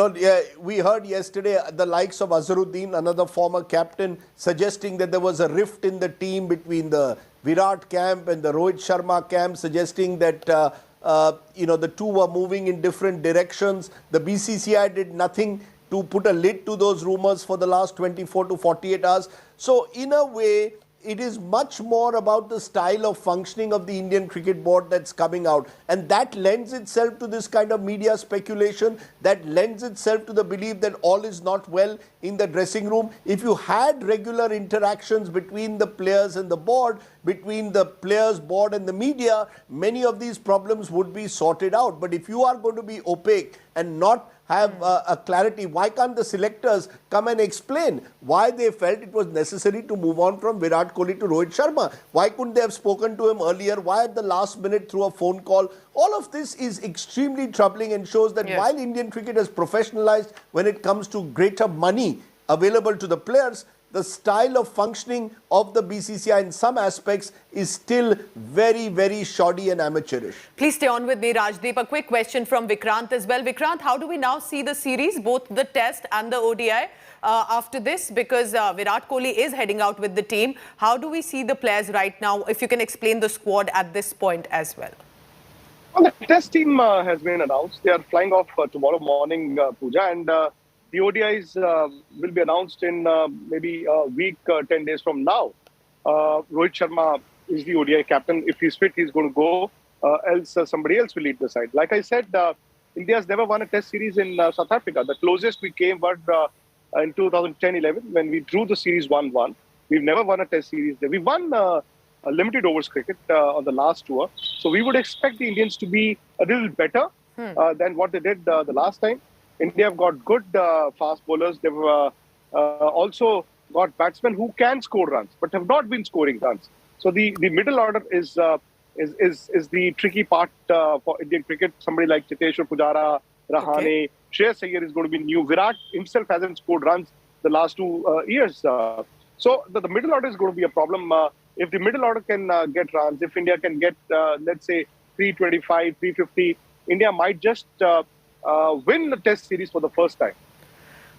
We heard yesterday the likes of Azharuddin, another former captain, suggesting that there was a rift in the team between the Virat camp and the Rohit Sharma camp, suggesting that, the two were moving in different directions. The BCCI did nothing to put a lid to those rumors for the last 24 to 48 hours. So, in a way, it is much more about the style of functioning of the Indian Cricket Board that's coming out. And that lends itself to this kind of media speculation, that lends itself to the belief that all is not well in the dressing room. If you had regular interactions between the players and the board, between the players, board and the media, many of these problems would be sorted out. But if you are going to be opaque and not have a clarity, why can't the selectors come and explain why they felt it was necessary to move on from Virat Kohli to Rohit Sharma? Why couldn't they have spoken to him earlier? Why at the last minute through a phone call? All of this is extremely troubling and shows that while Indian cricket has professionalized when it comes to greater money available to the players, the style of functioning of the BCCI in some aspects is still very, very shoddy and amateurish. Please stay on with me, Rajdeep. A quick question from Vikrant as well. Vikrant, how do we now see the series, both the Test and the ODI, after this? Because Virat Kohli is heading out with the team. How do we see the players right now? If you can explain the squad at this point as well. Well, the Test team has been announced. They are flying off tomorrow morning, Pooja, and the ODIs will be announced in maybe a week, 10 days from now. Rohit Sharma is the ODI captain. If he's fit, he's going to go. Else, somebody else will lead the side. Like I said, India's never won a Test series in South Africa. The closest we came was in 2010-11 when we drew the series 1-1. We've never won a Test series there. We won a limited overs cricket on the last tour. So we would expect the Indians to be a little better than what they did the last time. India have got good fast bowlers. They've also got batsmen who can score runs, but have not been scoring runs. So the middle order is the tricky part for Indian cricket. Somebody like Cheteshwar Pujara, Rahane, Shreyas Iyer is going to be new. Virat himself hasn't scored runs the last 2 years. So the middle order is going to be a problem. If the middle order can get runs, if India can get, let's say, 325, 350, India might just win the Test series for the first time.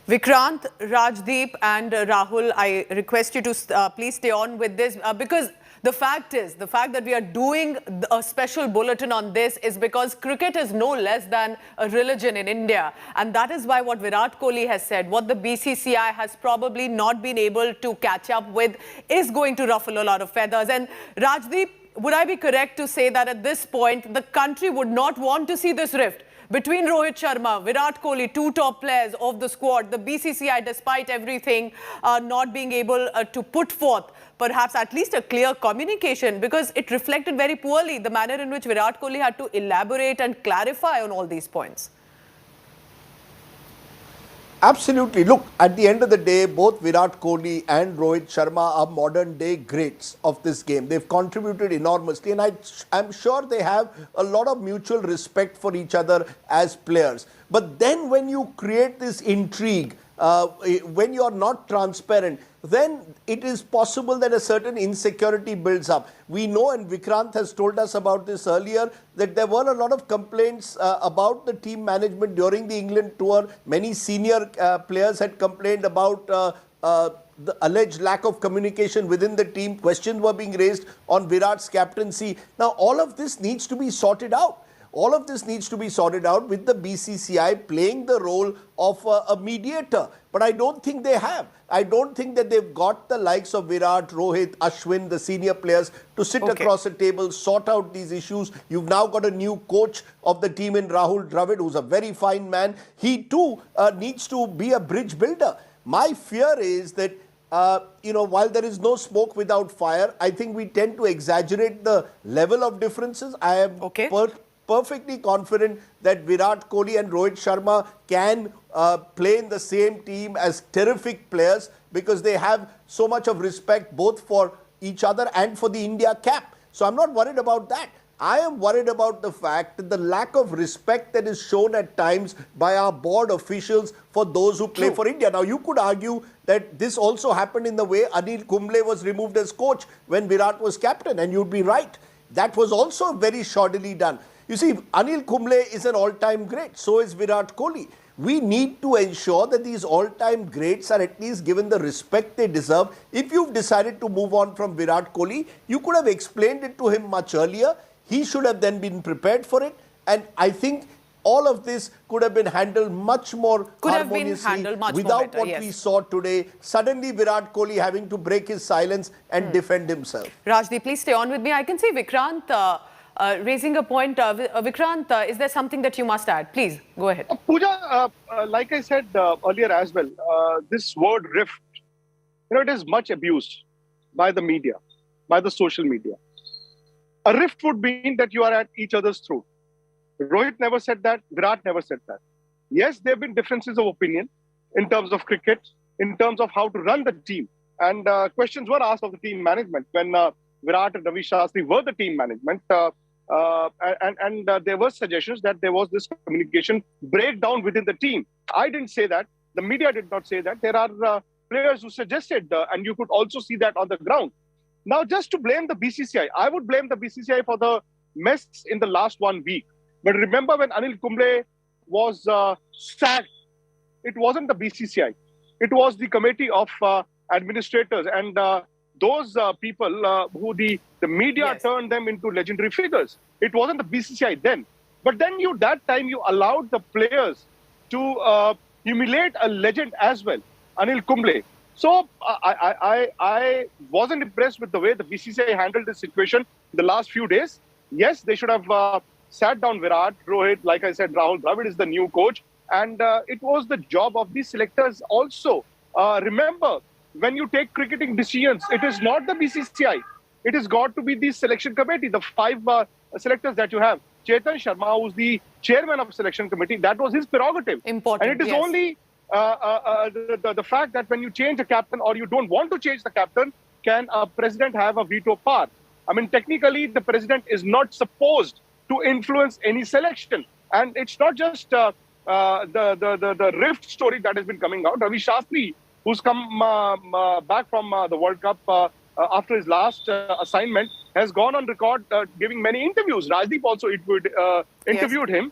Vikrant, Rajdeep and Rahul, I request you to please stay on with this because the fact that we are doing a special bulletin on this is because cricket is no less than a religion in India. And that is why what Virat Kohli has said, what the BCCI has probably not been able to catch up with is going to ruffle a lot of feathers. And Rajdeep, would I be correct to say that at this point, the country would not want to see this rift between Rohit Sharma, Virat Kohli, two top players of the squad, the BCCI, despite everything, not being able to put forth perhaps at least a clear communication, because it reflected very poorly the manner in which Virat Kohli had to elaborate and clarify on all these points? Absolutely. Look, at the end of the day, both Virat Kohli and Rohit Sharma are modern day greats of this game. They've contributed enormously, and I'm sure they have a lot of mutual respect for each other as players. But then when you create this intrigue, when you're not transparent, then it is possible that a certain insecurity builds up. We know, and Vikrant has told us about this earlier, that there were a lot of complaints about the team management during the England tour. Many senior players had complained about the alleged lack of communication within the team. Questions were being raised on Virat's captaincy. Now, all of this needs to be sorted out. All of this needs to be sorted out with the BCCI playing the role of a mediator. But I don't think they have. I don't think that they've got the likes of Virat, Rohit, Ashwin, the senior players, to sit across a table, sort out these issues. You've now got a new coach of the team in Rahul Dravid, who's a very fine man. He too needs to be a bridge builder. My fear is that while there is no smoke without fire, I think we tend to exaggerate the level of differences. I am perfectly confident that Virat Kohli and Rohit Sharma can play in the same team as terrific players, because they have so much of respect both for each other and for the India cap. So I'm not worried about that. I am worried about the fact that the lack of respect that is shown at times by our board officials for those who play for India. Now, you could argue that this also happened in the way Anil Kumble was removed as coach when Virat was captain, and you'd be right. That was also very shoddily done. You see, Anil Kumble is an all-time great. So is Virat Kohli. We need to ensure that these all-time greats are at least given the respect they deserve. If you've decided to move on from Virat Kohli, you could have explained it to him much earlier. He should have then been prepared for it. And I think all of this could have been handled much more harmoniously without what we saw today. Suddenly, Virat Kohli having to break his silence and defend himself. Rajdeep, please stay on with me. I can see Vikrant raising a point. Vikrant, is there something that you must add? Please, go ahead. Pooja, like I said earlier as well, this word rift, it is much abused by the media, by the social media. A rift would mean that you are at each other's throat. Rohit never said that. Virat never said that. Yes, there have been differences of opinion in terms of cricket, in terms of how to run the team. And questions were asked of the team management when Virat and Ravi Shastri were the team management. And there were suggestions that there was this communication breakdown within the team. I didn't say that. The media did not say that. There are players who suggested, and you could also see that on the ground. Now, just to blame the BCCI, I would blame the BCCI for the mess in the last 1 week. But remember when Anil Kumble was sacked, it wasn't the BCCI. It was the committee of administrators and those people who the media turned them into legendary figures. It wasn't the BCCI then. But then that time you allowed the players to humiliate a legend as well, Anil Kumble. So I wasn't impressed with the way the BCCI handled this situation the last few days. Yes, they should have sat down Virat, Rohit. Like I said, Rahul Dravid is the new coach. And it was the job of the selectors also. Remember, when you take cricketing decisions, it is not the BCCI. It has got to be the selection committee, the 5 selectors that you have. Chetan Sharma, who's the chairman of selection committee, that was his prerogative. Important, and it is only the fact that when you change a captain or you don't want to change the captain, can a president have a veto power? I mean, technically, the president is not supposed to influence any selection. And it's not just the rift story that has been coming out. Ravi Shastri, who's come back from the World Cup after his last assignment, has gone on record giving many interviews. Rajdeep also interviewed him.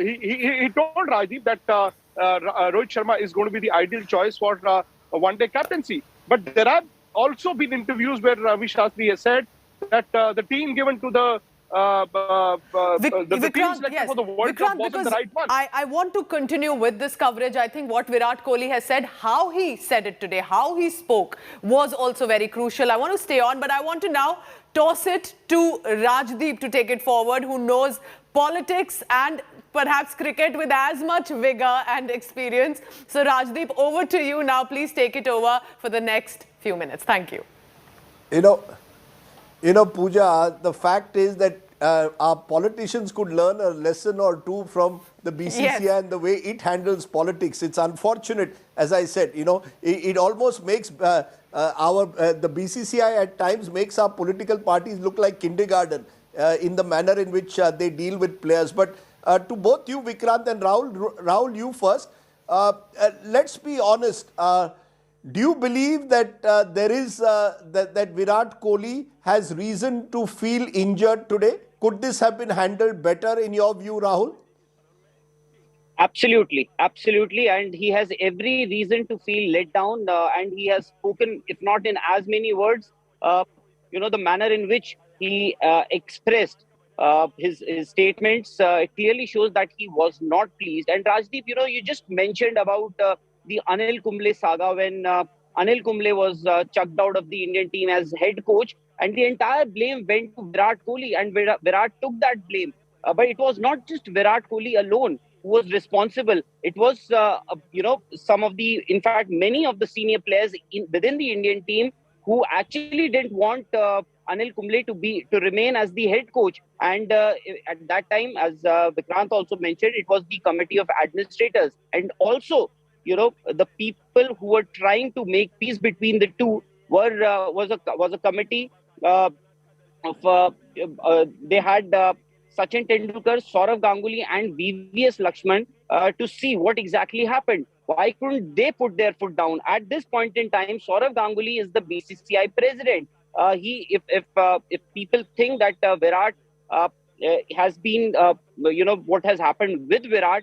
He told Rajdeep that Rohit Sharma is going to be the ideal choice for a one-day captaincy. But there have also been interviews where Ravi Shastri has said that the team given to the team selected for the World Cup wasn't the right one. I want to continue with this coverage. I think what Virat Kohli has said, how he said it today, how he spoke was also very crucial. I want to stay on, but I want to now toss it to Rajdeep to take it forward, who knows politics and perhaps cricket with as much vigor and experience. So Rajdeep, over to you now. Please take it over for the next few minutes. Thank you. You know, Pooja, the fact is that our politicians could learn a lesson or two from the BCCI and the way it handles politics. It's unfortunate, as I said, it almost makes the BCCI at times makes our political parties look like kindergarten in the manner in which they deal with players. But to both you, Vikrant and Rahul, you first, let's be honest. Do you believe that that Virat Kohli has reason to feel injured today? Could this have been handled better in your view, Rahul? Absolutely. And he has every reason to feel let down. And he has spoken, if not in as many words, the manner in which he expressed his statements clearly shows that he was not pleased. And Rajdeep, you just mentioned about the Anil Kumble saga when Anil Kumble was chucked out of the Indian team as head coach, and the entire blame went to Virat Kohli, and Virat took that blame. But it was not just Virat Kohli alone who was responsible. It was, in fact, many of the senior players within the Indian team who actually didn't want Anil Kumble to remain as the head coach. And at that time, as Vikrant also mentioned, it was the committee of administrators, and also the people who were trying to make peace between the two was a committee they had Sachin Tendulkar, Saurav Ganguly and VVS Lakshman to see what exactly happened. Why couldn't they put their foot down? At this point in time, Saurav Ganguly is the BCCI president. If people think that Virat has been, what has happened with Virat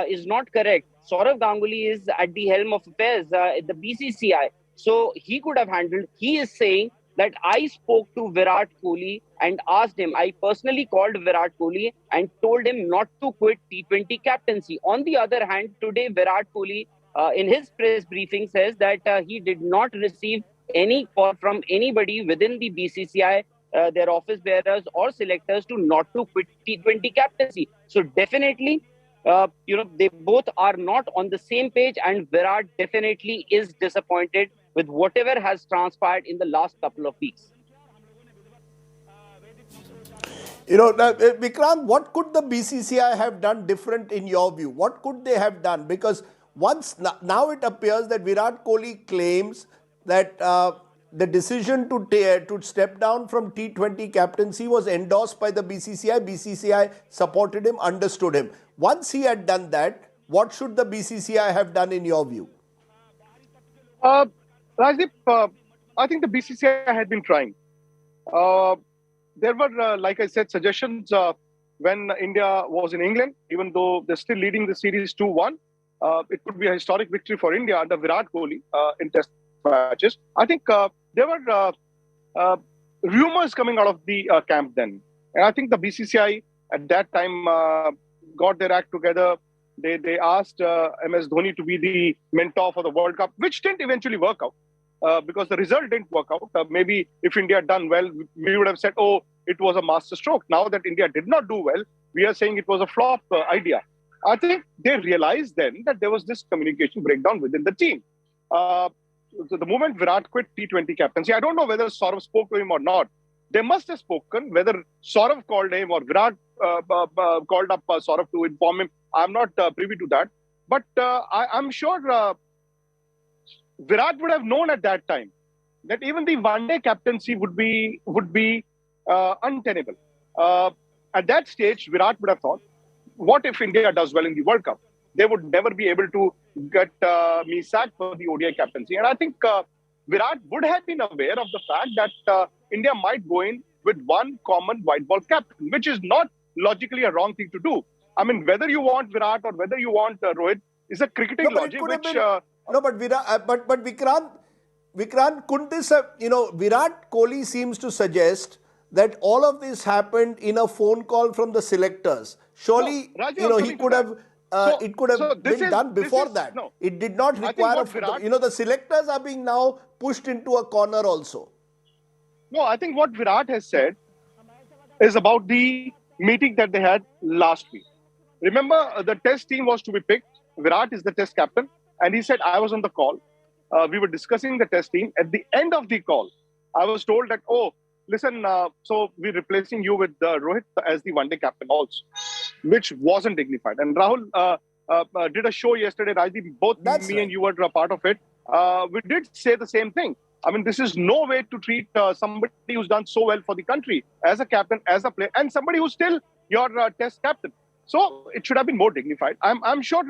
is not correct. Saurav Ganguly is at the helm of affairs at the BCCI. So he could have handled. He is saying that I spoke to Virat Kohli and asked him. I personally called Virat Kohli and told him not to quit T20 captaincy. On the other hand, today Virat Kohli in his press briefing says that he did not receive any call from anybody within the BCCI, their office bearers or selectors, to not to quit T20 captaincy. So definitely, they both are not on the same page, and Virat definitely is disappointed with whatever has transpired in the last couple of weeks. Vikrant, what could the BCCI have done different in your view? What could they have done? Because now it appears that Virat Kohli claims that the decision to step down from T20 captaincy was endorsed by the BCCI. BCCI supported him, understood him. Once he had done that, what should the BCCI have done in your view? Rajdeep, I think the BCCI had been trying. There were, like I said, suggestions when India was in England, even though they're still leading the series 2-1. It could be a historic victory for India under Virat Kohli in Test matches. I think there were rumors coming out of the camp then. And I think the BCCI at that time got their act together. They asked MS Dhoni to be the mentor for the World Cup, which didn't eventually work out. Because the result didn't work out. Maybe if India had done well, we would have said, oh, it was a master stroke. Now that India did not do well, we are saying it was a flop idea. I think they realized then that there was this communication breakdown within the team. The moment Virat quit T20 captaincy, I don't know whether Saurav spoke to him or not. They must have spoken, whether Saurav called him or Virat called up Saurav to inform him. I'm not privy to that. But I'm sure Virat would have known at that time that even the one-day captaincy would be untenable. At that stage, Virat would have thought, what if India does well in the World Cup? They would never be able to get me sacked for the ODI captaincy. And I think Virat would have been aware of the fact that India might go in with one common white ball captain, which is not logically a wrong thing to do. I mean, whether you want Virat or whether you want Rohit is a cricketing logic, which... No, but Vikrant, couldn't this have, Virat Kohli seems to suggest that all of this happened in a phone call from the selectors. Surely, he could have, it could have been done before that. No, it did not require, the selectors are being now pushed into a corner also. No, I think what Virat has said is about the meeting that they had last week. Remember, the test team was to be picked. Virat is the test captain. And he said, I was on the call. We were discussing the test team. At the end of the call, I was told that, oh, listen, so we're replacing you with Rohit as the one-day captain also, which wasn't dignified. And Rahul did a show yesterday, Rajdeep, both me and you were a part of it. We did say the same thing. I mean, this is no way to treat somebody who's done so well for the country as a captain, as a player, and somebody who's still your test captain. So it should have been more dignified. I'm sure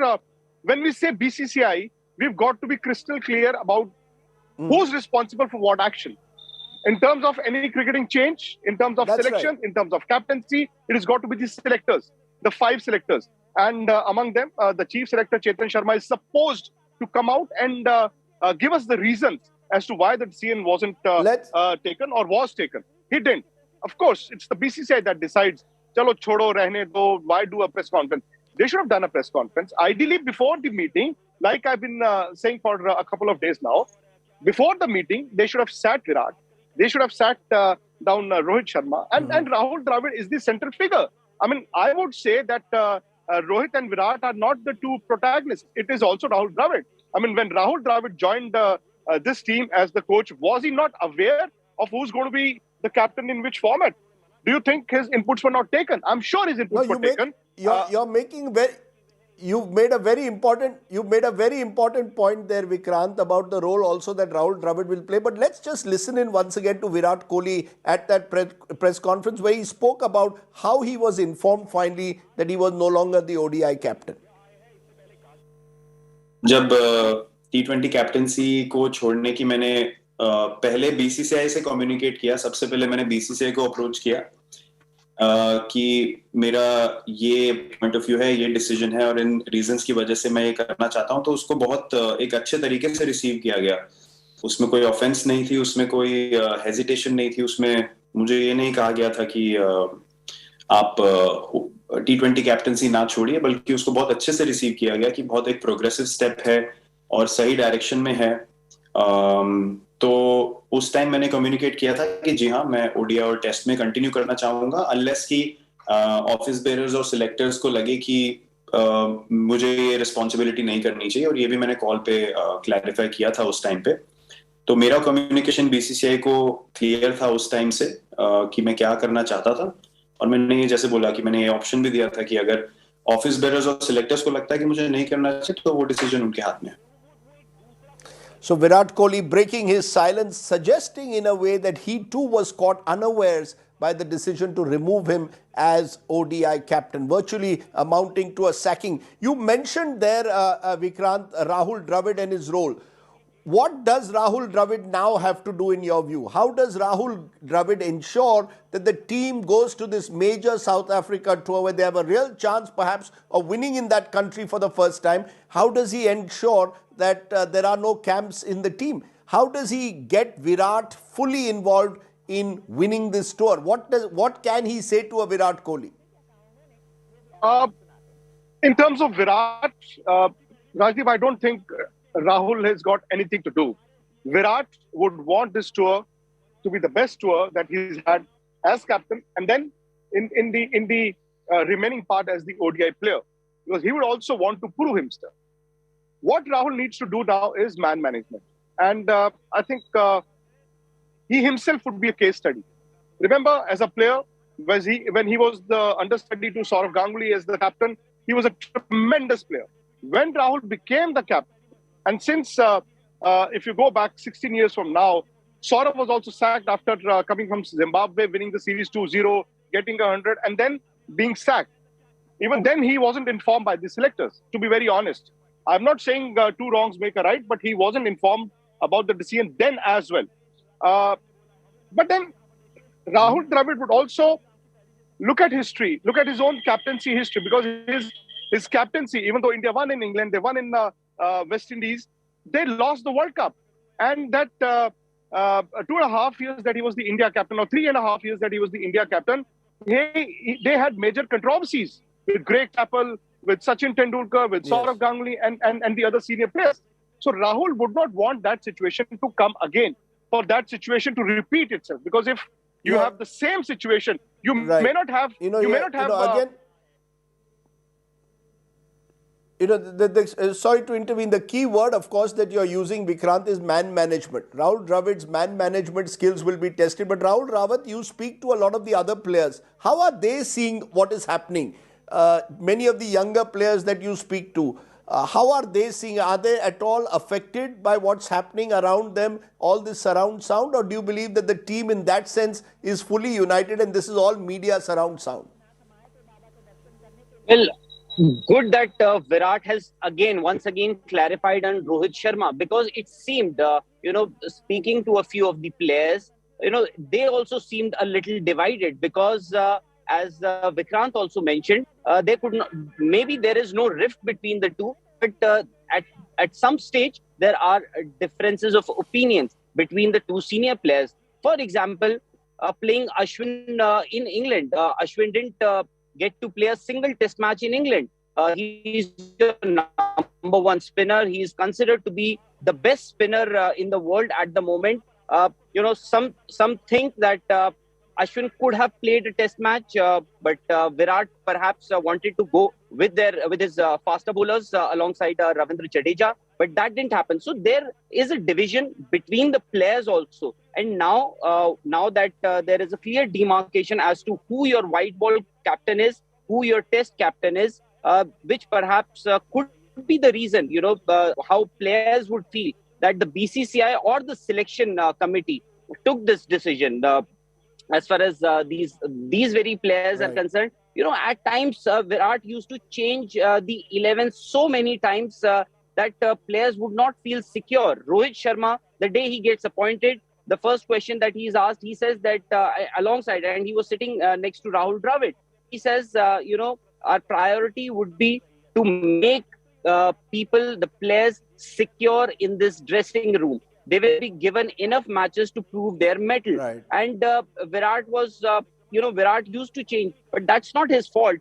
when we say BCCI, we've got to be crystal clear about who's responsible for what action. In terms of any cricketing change, in terms of selection, in terms of captaincy, it has got to be the selectors, the 5 selectors. And among them, the chief selector, Chetan Sharma, is supposed to come out and give us the reasons as to why the decision wasn't taken or was taken. He didn't. Of course, it's the BCCI that decides, chalo chodo, rehne do, why do a press conference? They should have done a press conference. Ideally, before the meeting, like I've been saying for a couple of days now, before the meeting, they should have sat Virat. They should have sat down Rohit Sharma. And Rahul Dravid is the central figure. I mean, I would say that Rohit and Virat are not the two protagonists. It is also Rahul Dravid. I mean, when Rahul Dravid joined this team as the coach, was he not aware of who's going to be the captain in which format? Do you think his inputs were not taken? I'm sure his inputs were taken. You've made a very important point there, Vikrant, about the role also that Rahul Dravid will play. But let's just listen in once again to Virat Kohli at that press conference where he spoke about how he was informed finally that he was no longer the ODI captain. जब T20 captaincy को छोड़ने की मैंने पहले BCCI से communicate किया, सबसे पहले मैंने BCCI को अप्रोच किया कि मेरा ये पॉइंट ऑफ व्यू है, ये डिसीजन है और इन रीजंस की वजह से मैं ये करना चाहता हूं, तो उसको बहुत एक अच्छे तरीके से रिसीव किया गया. उसमें कोई ऑफेंस नहीं थी, उसमें कोई हेजिटेशन नहीं थी, उसमें मुझे ये नहीं कहा गया था कि आप T20 कैप्टेंसी ना छोड़िए, बल्कि उसको बहुत अच्छे से रिसीव किया गया कि बहुत एक प्रोग्रेसिव स्टेप है और सही डायरेक्शन में है. तो उस टाइम मैंने कम्युनिकेट किया था कि जी हाँ, मैं ओडीआई और टेस्ट में कंटिन्यू करना चाहूंगा अनलेस कि ऑफिस बेयरर्स और सिलेक्टर्स को लगे कि मुझे ये रिस्पॉन्सिबिलिटी नहीं करनी चाहिए, और ये भी मैंने कॉल पे क्लैरिफाई किया था उस टाइम पे. तो मेरा कम्युनिकेशन बीसीसीआई को क्लियर था उस टाइम से कि मैं क्या करना चाहता था, और मैंने ये जैसे बोला कि मैंने ये ऑप्शन भी दिया था कि अगर ऑफिस बेयरर्स और सिलेक्टर्स को लगता है कि मुझे नहीं करना चाहिए तो वो डिसीजन उनके हाथ में है. So Virat Kohli breaking his silence, suggesting in a way that he too was caught unawares by the decision to remove him as ODI captain, virtually amounting to a sacking. You mentioned there, Vikrant, Rahul Dravid and his role. what does Rahul Dravid now have to do in your view? How does Rahul Dravid ensure that the team goes to this major South Africa tour where they have a real chance perhaps of winning in that country for the first time? How does he ensure that there are no camps in the team? How does he get Virat fully involved in winning this tour? What can he say to a Virat Kohli? In terms of Virat, Rajdeep, I don't think Rahul has got anything to do. Virat would want this tour to be the best tour that he's had as captain, and then in the remaining part as the ODI player, because he would also want to prove himself. What Rahul needs to do now is man management, and I think he himself would be a case study. Remember, as a player, when he was the understudy to Sourav Ganguly as the captain, he was a tremendous player. When Rahul became the captain, and since, if you go back 16 years from now, Sourav was also sacked after coming from Zimbabwe, winning the series 2-0, getting 100, and then being sacked. Even then, he wasn't informed by the selectors, to be very honest. I'm not saying two wrongs make a right, but he wasn't informed about the decision then as well. But then Rahul Dravid would also look at history, look at his own captaincy history, because his captaincy, even though India won in England, they won in West Indies, they lost the World Cup. And that 2.5 years that he was the India captain, or 3.5 years that he was the India captain, they had major controversies with Greg Chappell, with Sachin Tendulkar, with Sourav Ganguly, and the other senior players. So Rahul would not want that situation to come again, for that situation to repeat itself. Because if you have the same situation, you may not have. Sorry to intervene. The key word, of course, that you're using, Vikrant, is man management. Rahul Dravid's man management skills will be tested. But Rahul Rawat, you speak to a lot of the other players. How are they seeing what is happening? Many of the younger players that you speak to, how are they seeing? Are they at all affected by what's happening around them, all this surround sound? Or do you believe that the team in that sense is fully united and this is all media surround sound? Well, good that Virat has once again clarified on Rohit Sharma, because it seemed, speaking to a few of the players, they also seemed a little divided, because as Vikrant also mentioned, they could not, maybe there is no rift between the two, but at some stage there are differences of opinions between the two senior players. For example, playing Ashwin in England, Ashwin didn't get to play a single test match in England. He's the number one spinner. He is considered to be the best spinner in the world at the moment. Some think that Ashwin could have played a test match, but Virat perhaps wanted to go with his faster bowlers alongside Ravindra Jadeja, but that didn't happen. So there is a division between the players also. And now that there is a clear demarcation as to who your white ball captain is, who your test captain is, which perhaps could be the reason, how players would feel that the BCCI or the selection committee took this decision. As far as these very players are concerned, at times Virat used to change the 11 so many times that players would not feel secure. Rohit Sharma, the day he gets appointed, the first question that he is asked, he says that alongside, and he was sitting next to Rahul Dravid, he says, our priority would be to make the players secure in this dressing room. They will be given enough matches to prove their mettle. Right. And Virat was, Virat used to change, but that's not his fault.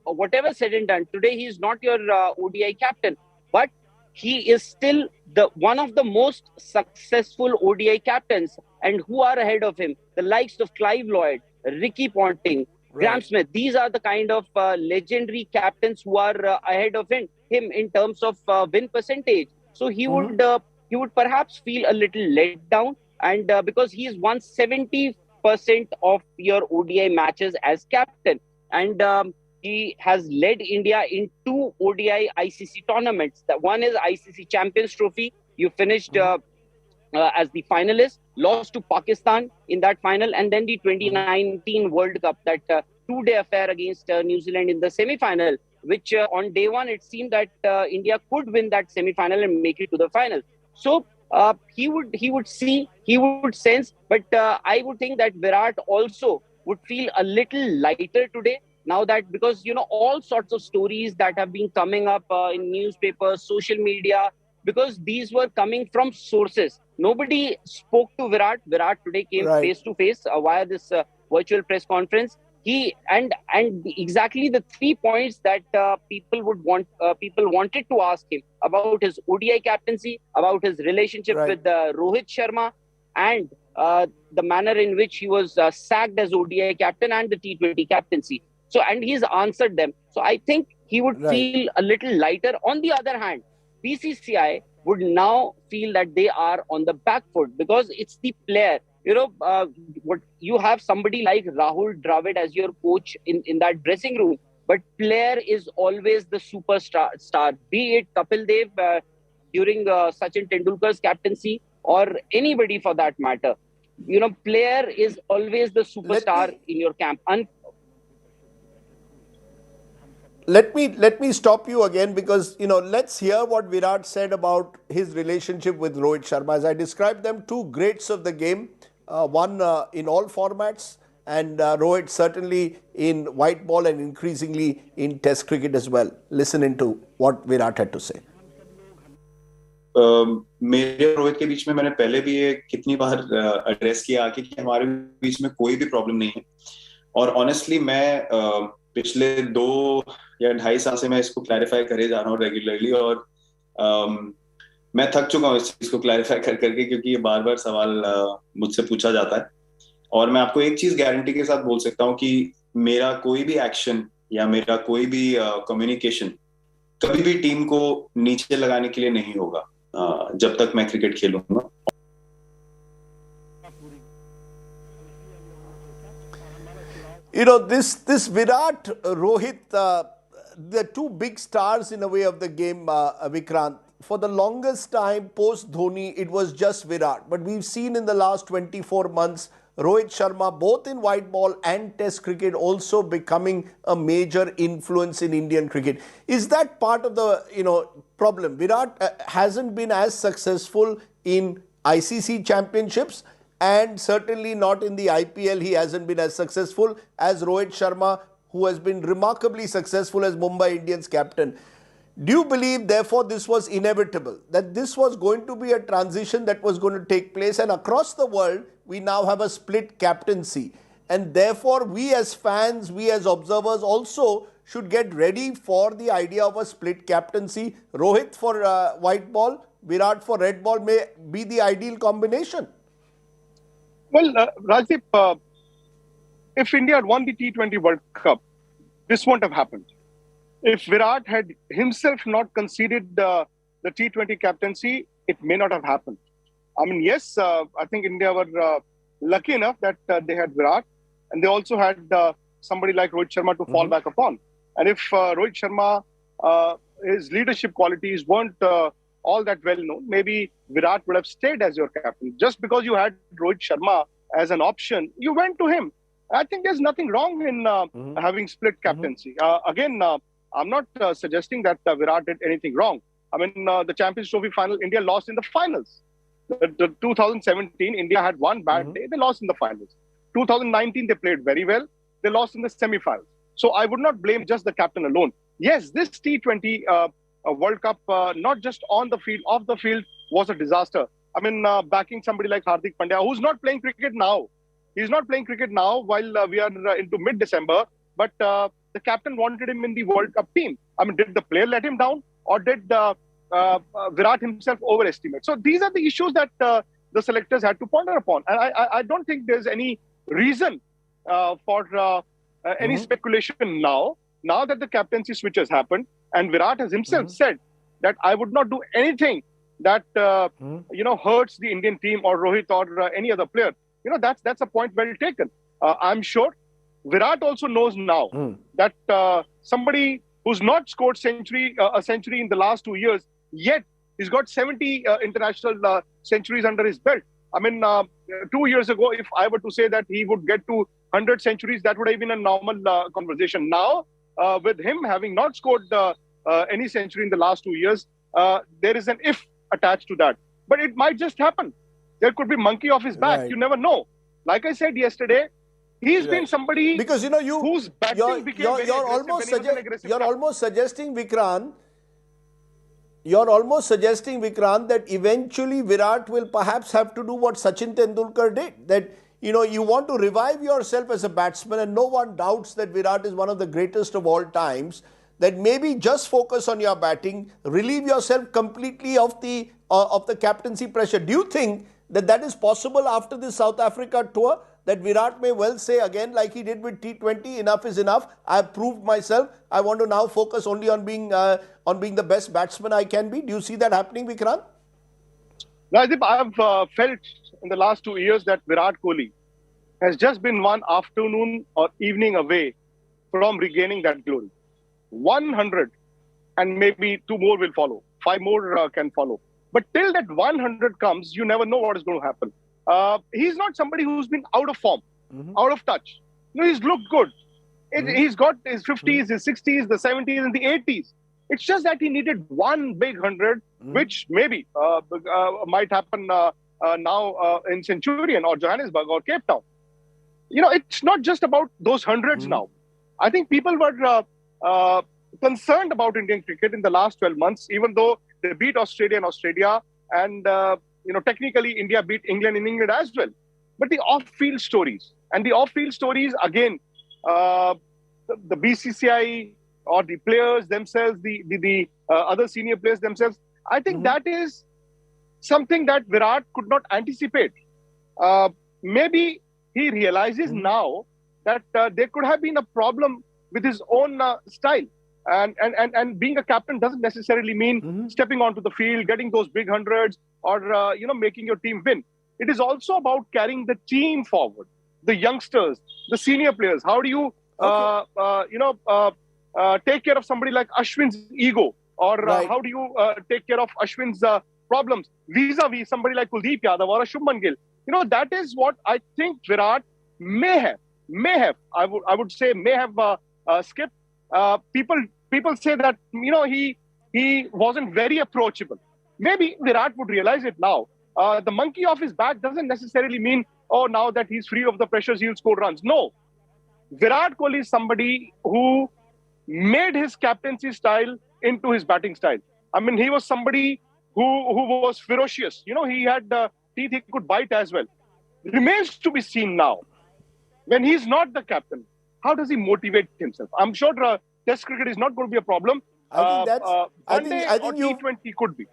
Whatever said and done, today he is not your ODI captain, but he is still one of the most successful ODI captains. And who are ahead of him? The likes of Clive Lloyd, Ricky Ponting, Graham Smith. These are the kind of legendary captains who are ahead of him in terms of win percentage. So he would perhaps feel a little let down, and because he has won 70% of your ODI matches as captain, and he has led India in 2 ODI ICC tournaments. The one is ICC Champions Trophy. You finished as the finalist, lost to Pakistan in that final, and then the 2019 World Cup, that 2-day affair against New Zealand in the semi-final, which on day one it seemed that India could win that semi-final and make it to the final. So he would see, he would sense. But I would think that Virat also would feel a little lighter today, now that, because all sorts of stories that have been coming up in newspapers, social media, because these were coming from sources. Nobody spoke to Virat. Virat today came Right. face to face via this virtual press conference. He exactly the 3 points that people wanted to ask him about his ODI captaincy, about his relationship Right. with Rohit Sharma, and the manner in which he was sacked as ODI captain and the T20 captaincy. So, and he's answered them. So I think he would Right. feel a little lighter. On the other hand, BCCI would now feel that they are on the back foot, because it's the player. What you have somebody like Rahul Dravid as your coach in that dressing room, but player is always the superstar. Be it Kapil Dev during Sachin Tendulkar's captaincy, or anybody for that matter. Player is always the superstar in your camp. Let me stop you again, because let's hear what Virat said about his relationship with Rohit Sharma. As I described them, two greats of the game, one in all formats, and Rohit certainly in white ball and increasingly in Test cricket as well. Listen into what Virat had to say. मेरे और रोहित के बीच में मैंने पहले भी ये कितनी बार address किया आके कि हमारे बीच में कोई भी प्रॉब्लम नहीं है, और ऑनेस्टली मैं पिछले 2 या 2.5 साल से मैं इसको क्लैरिफाई करे जा रहा हूँ रेगुलरली, और मैं थक चुका हूँ इस चीज को क्लैरिफाई कर करके, क्योंकि ये बार बार सवाल मुझसे पूछा जाता है। और मैं आपको एक चीज गारंटी के साथ बोल सकता हूँ कि मेरा कोई भी एक्शन या मेरा कोई भी कम्युनिकेशन कभी भी टीम को नीचे लगाने के लिए नहीं होगा जब तक मैं क्रिकेट खेलूंगा। This Virat, Rohit, the two big stars in a way of the game, Vikrant. For the longest time, post Dhoni, it was just Virat. But we've seen in the last 24 months, Rohit Sharma, both in white ball and Test cricket, also becoming a major influence in Indian cricket. Is that part of the problem? Virat hasn't been as successful in ICC championships, and certainly not in the IPL. He hasn't been as successful as Rohit Sharma, who has been remarkably successful as Mumbai Indians captain. Do you believe, therefore, this was inevitable, that this was going to be a transition that was going to take place, and across the world, we now have a split captaincy, and therefore, we as fans, we as observers also should get ready for the idea of a split captaincy? Rohit for white ball, Virat for red ball may be the ideal combination. Well, Rajdeep, if India had won the T20 World Cup, this won't have happened. If Virat had himself not conceded the T20 captaincy, it may not have happened. I mean, yes, I think India were lucky enough that they had Virat, and they also had somebody like Rohit Sharma to fall back upon. And if Rohit Sharma, his leadership qualities weren't all that well known, maybe Virat would have stayed as your captain. Just because you had Rohit Sharma as an option, you went to him. I think there's nothing wrong in having split captaincy. Again, I'm not suggesting that Virat did anything wrong. I mean, the Champions Trophy final, India lost in the finals. The 2017, India had one bad day, they lost in the finals. 2019, they played very well, they lost in the semi-finals. So I would not blame just the captain alone. Yes, this T20 World Cup, not just on the field, off the field, was a disaster. I mean, backing somebody like Hardik Pandya, who's not playing cricket now. He's not playing cricket now while we are into mid-December, but the captain wanted him in the World Cup team. I mean, did the player let him down, or did Virat himself overestimate? So these are the issues that the selectors had to ponder upon. And I don't think there's any reason for any speculation now that the captaincy switch has happened. And Virat has himself said that I would not do anything that hurts the Indian team or Rohit or any other player. That's a point well taken. I'm sure Virat also knows now that somebody who's not scored a century in the last 2 years, yet he's got 70 international centuries under his belt. I mean, 2 years ago, if I were to say that he would get to 100 centuries, that would have been a normal conversation. Now, with him having not scored any century in the last 2 years, there is an if attached to that. but it might just happen. There could be monkey off his back. Right. You never know. Like I said yesterday, he's been somebody because whose batting became very aggressive. You're almost suggesting, Vikrant. You're almost suggesting, Vikrant, that eventually Virat will perhaps have to do what Sachin Tendulkar did. That, you want to revive yourself as a batsman, and no one doubts that Virat is one of the greatest of all times. That maybe just focus on your batting, relieve yourself completely of the captaincy pressure. Do you think that is possible after this South Africa tour? That Virat may well say again, like he did with T20, enough is enough. I've proved myself. I want to now focus only on being the best batsman I can be. Do you see that happening, Vikrant? Rajdeep, I've felt in the last 2 years that Virat Kohli has just been one afternoon or evening away from regaining that glory. 100, and maybe 2 more will follow. 5 more can follow. But till that 100 comes, you never know what is going to happen. He's not somebody who's been out of form, out of touch. He's looked good. He's got his 50s, his 60s, the 70s, and the 80s. It's just that he needed one big 100, which maybe might happen now in Centurion or Johannesburg or Cape Town. It's not just about those hundreds now. I think people were concerned about Indian cricket in the last 12 months, even though they beat Australia and technically India beat England in England as well. But the off-field stories, again, the BCCI or the players themselves, the other senior players themselves, I think that is something that Virat could not anticipate. Maybe he realizes now that there could have been a problem with his own style. And being a captain doesn't necessarily mean stepping onto the field, getting those big hundreds, or making your team win. It is also about carrying the team forward, the youngsters, the senior players. How do you take care of somebody like Ashwin's ego, or how do you take care of Ashwin's problems vis-a-vis somebody like Kuldeep Yadav or a Shubman Gill? That is what I think Virat may have skipped. People say that he wasn't very approachable. Maybe Virat would realize it now. The monkey off his back doesn't necessarily mean, now that he's free of the pressures, he'll score runs. No. Virat Kohli is somebody who made his captaincy style into his batting style. I mean, he was somebody who was ferocious. He had teeth he could bite as well. Remains to be seen now. When he's not the captain, how does he motivate himself? I'm sure Test cricket is not going to be a problem. I think T20 could be.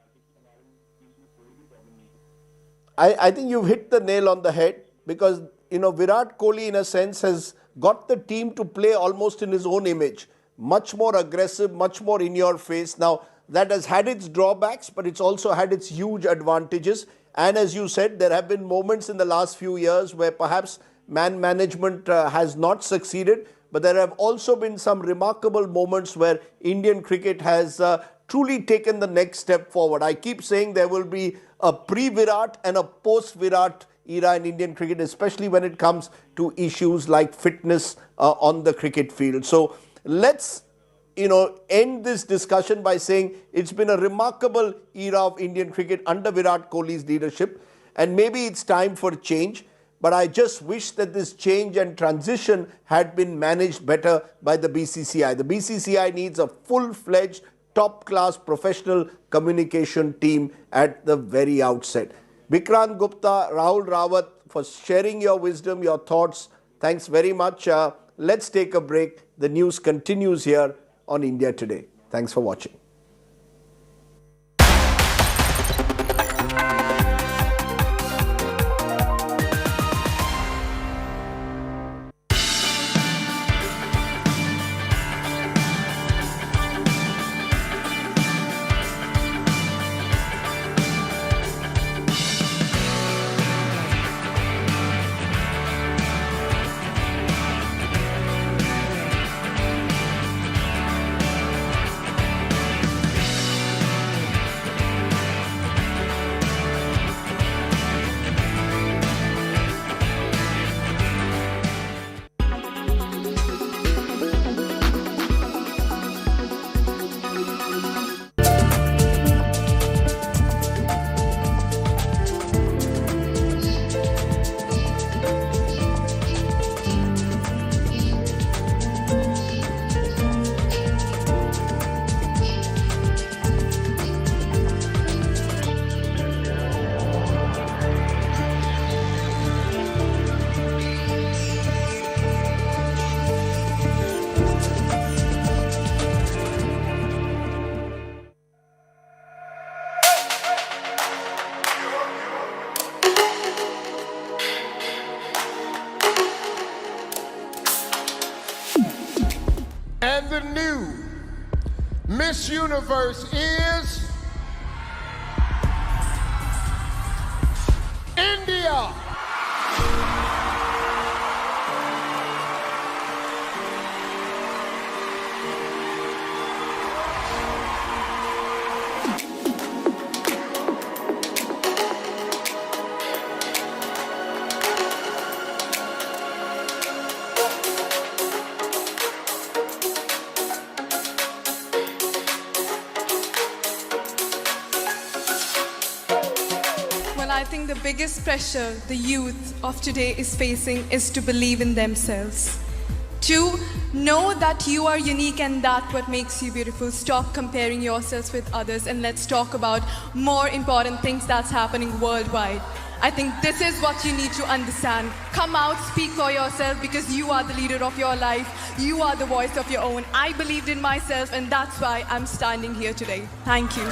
I think you've hit the nail on the head, because Virat Kohli in a sense has got the team to play almost in his own image, much more aggressive, much more in your face. Now that has had its drawbacks, but it's also had its huge advantages. And as you said, there have been moments in the last few years where perhaps man management has not succeeded, but there have also been some remarkable moments where Indian cricket has truly taken the next step forward. I keep saying there will be a pre-Virat and a post-Virat era in Indian cricket, especially when it comes to issues like fitness on the cricket field. So let's end this discussion by saying it's been a remarkable era of Indian cricket under Virat Kohli's leadership, and maybe it's time for change. But I just wish that this change and transition had been managed better by the BCCI. The BCCI needs a full-fledged, top-class professional communication team at the very outset. Vikrant Gupta, Rahul Rawat, for sharing your wisdom, your thoughts. Thanks very much. Let's take a break. The news continues here on India Today. Thanks for watching. the new Miss Universe is India. I think the biggest pressure the youth of today is facing is to believe in themselves. To know that you are unique and that's what makes you beautiful. Stop comparing yourselves with others and let's talk about more important things that's happening worldwide. I think this is what you need to understand. Come out, speak for yourself because you are the leader of your life. You are the voice of your own. I believed in myself and that's why I'm standing here today. Thank you.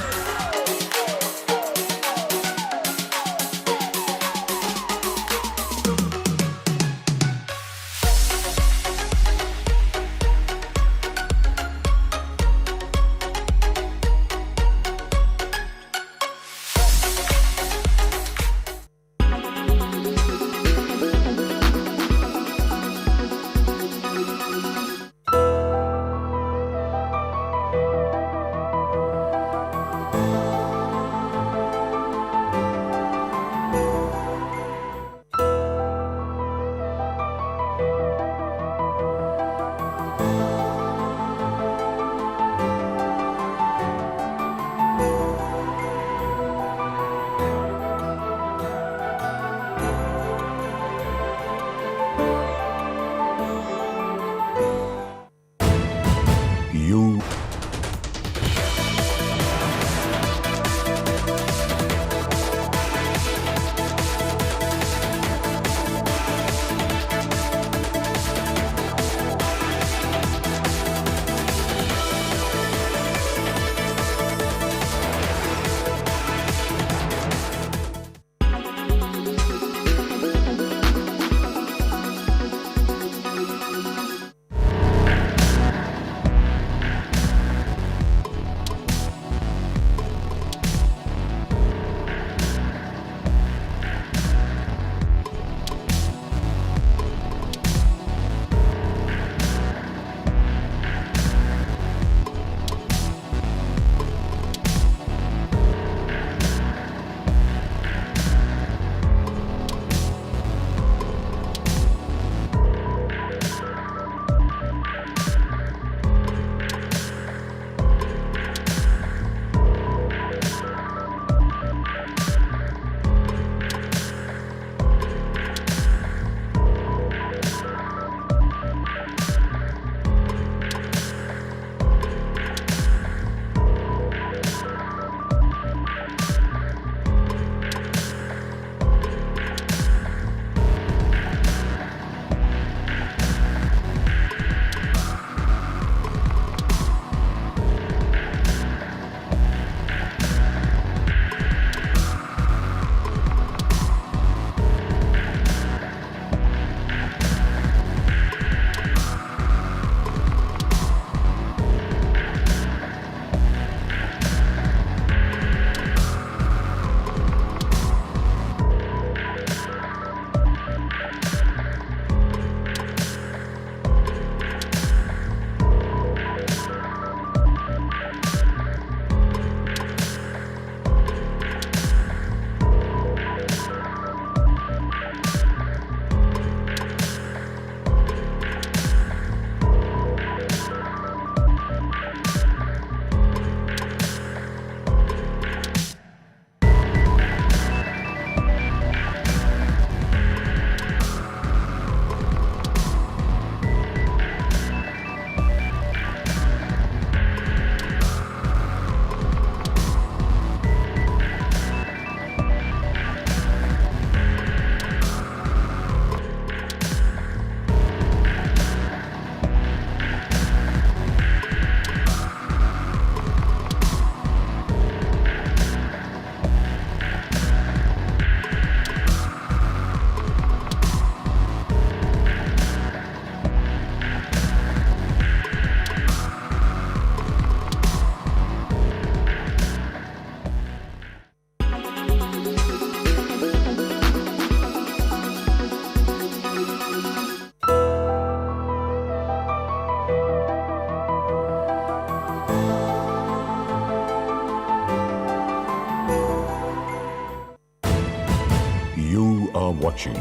are watching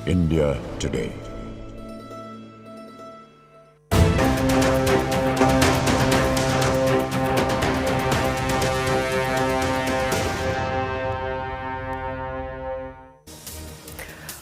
India Today.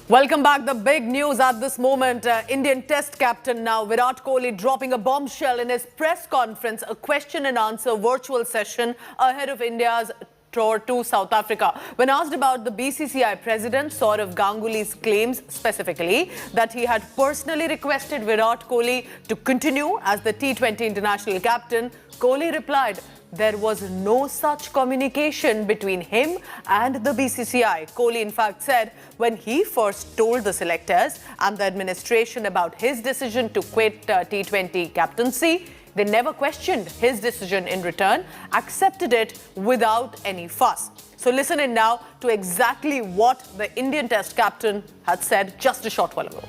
Welcome back. The big news at this moment, Indian Test captain now Virat Kohli dropping a bombshell in his press conference, a question and answer virtual session ahead of India's tour to South Africa. When asked about the BCCI president Sourav Ganguly's claims specifically that he had personally requested Virat Kohli to continue as the T20 international captain, Kohli replied, there was no such communication between him and the BCCI. Kohli, in fact, said when he first told the selectors and the administration about his decision to quit T20 captaincy, they never questioned his decision in return, accepted it without any fuss. So listen in now to exactly what the Indian Test captain had said just a short while ago.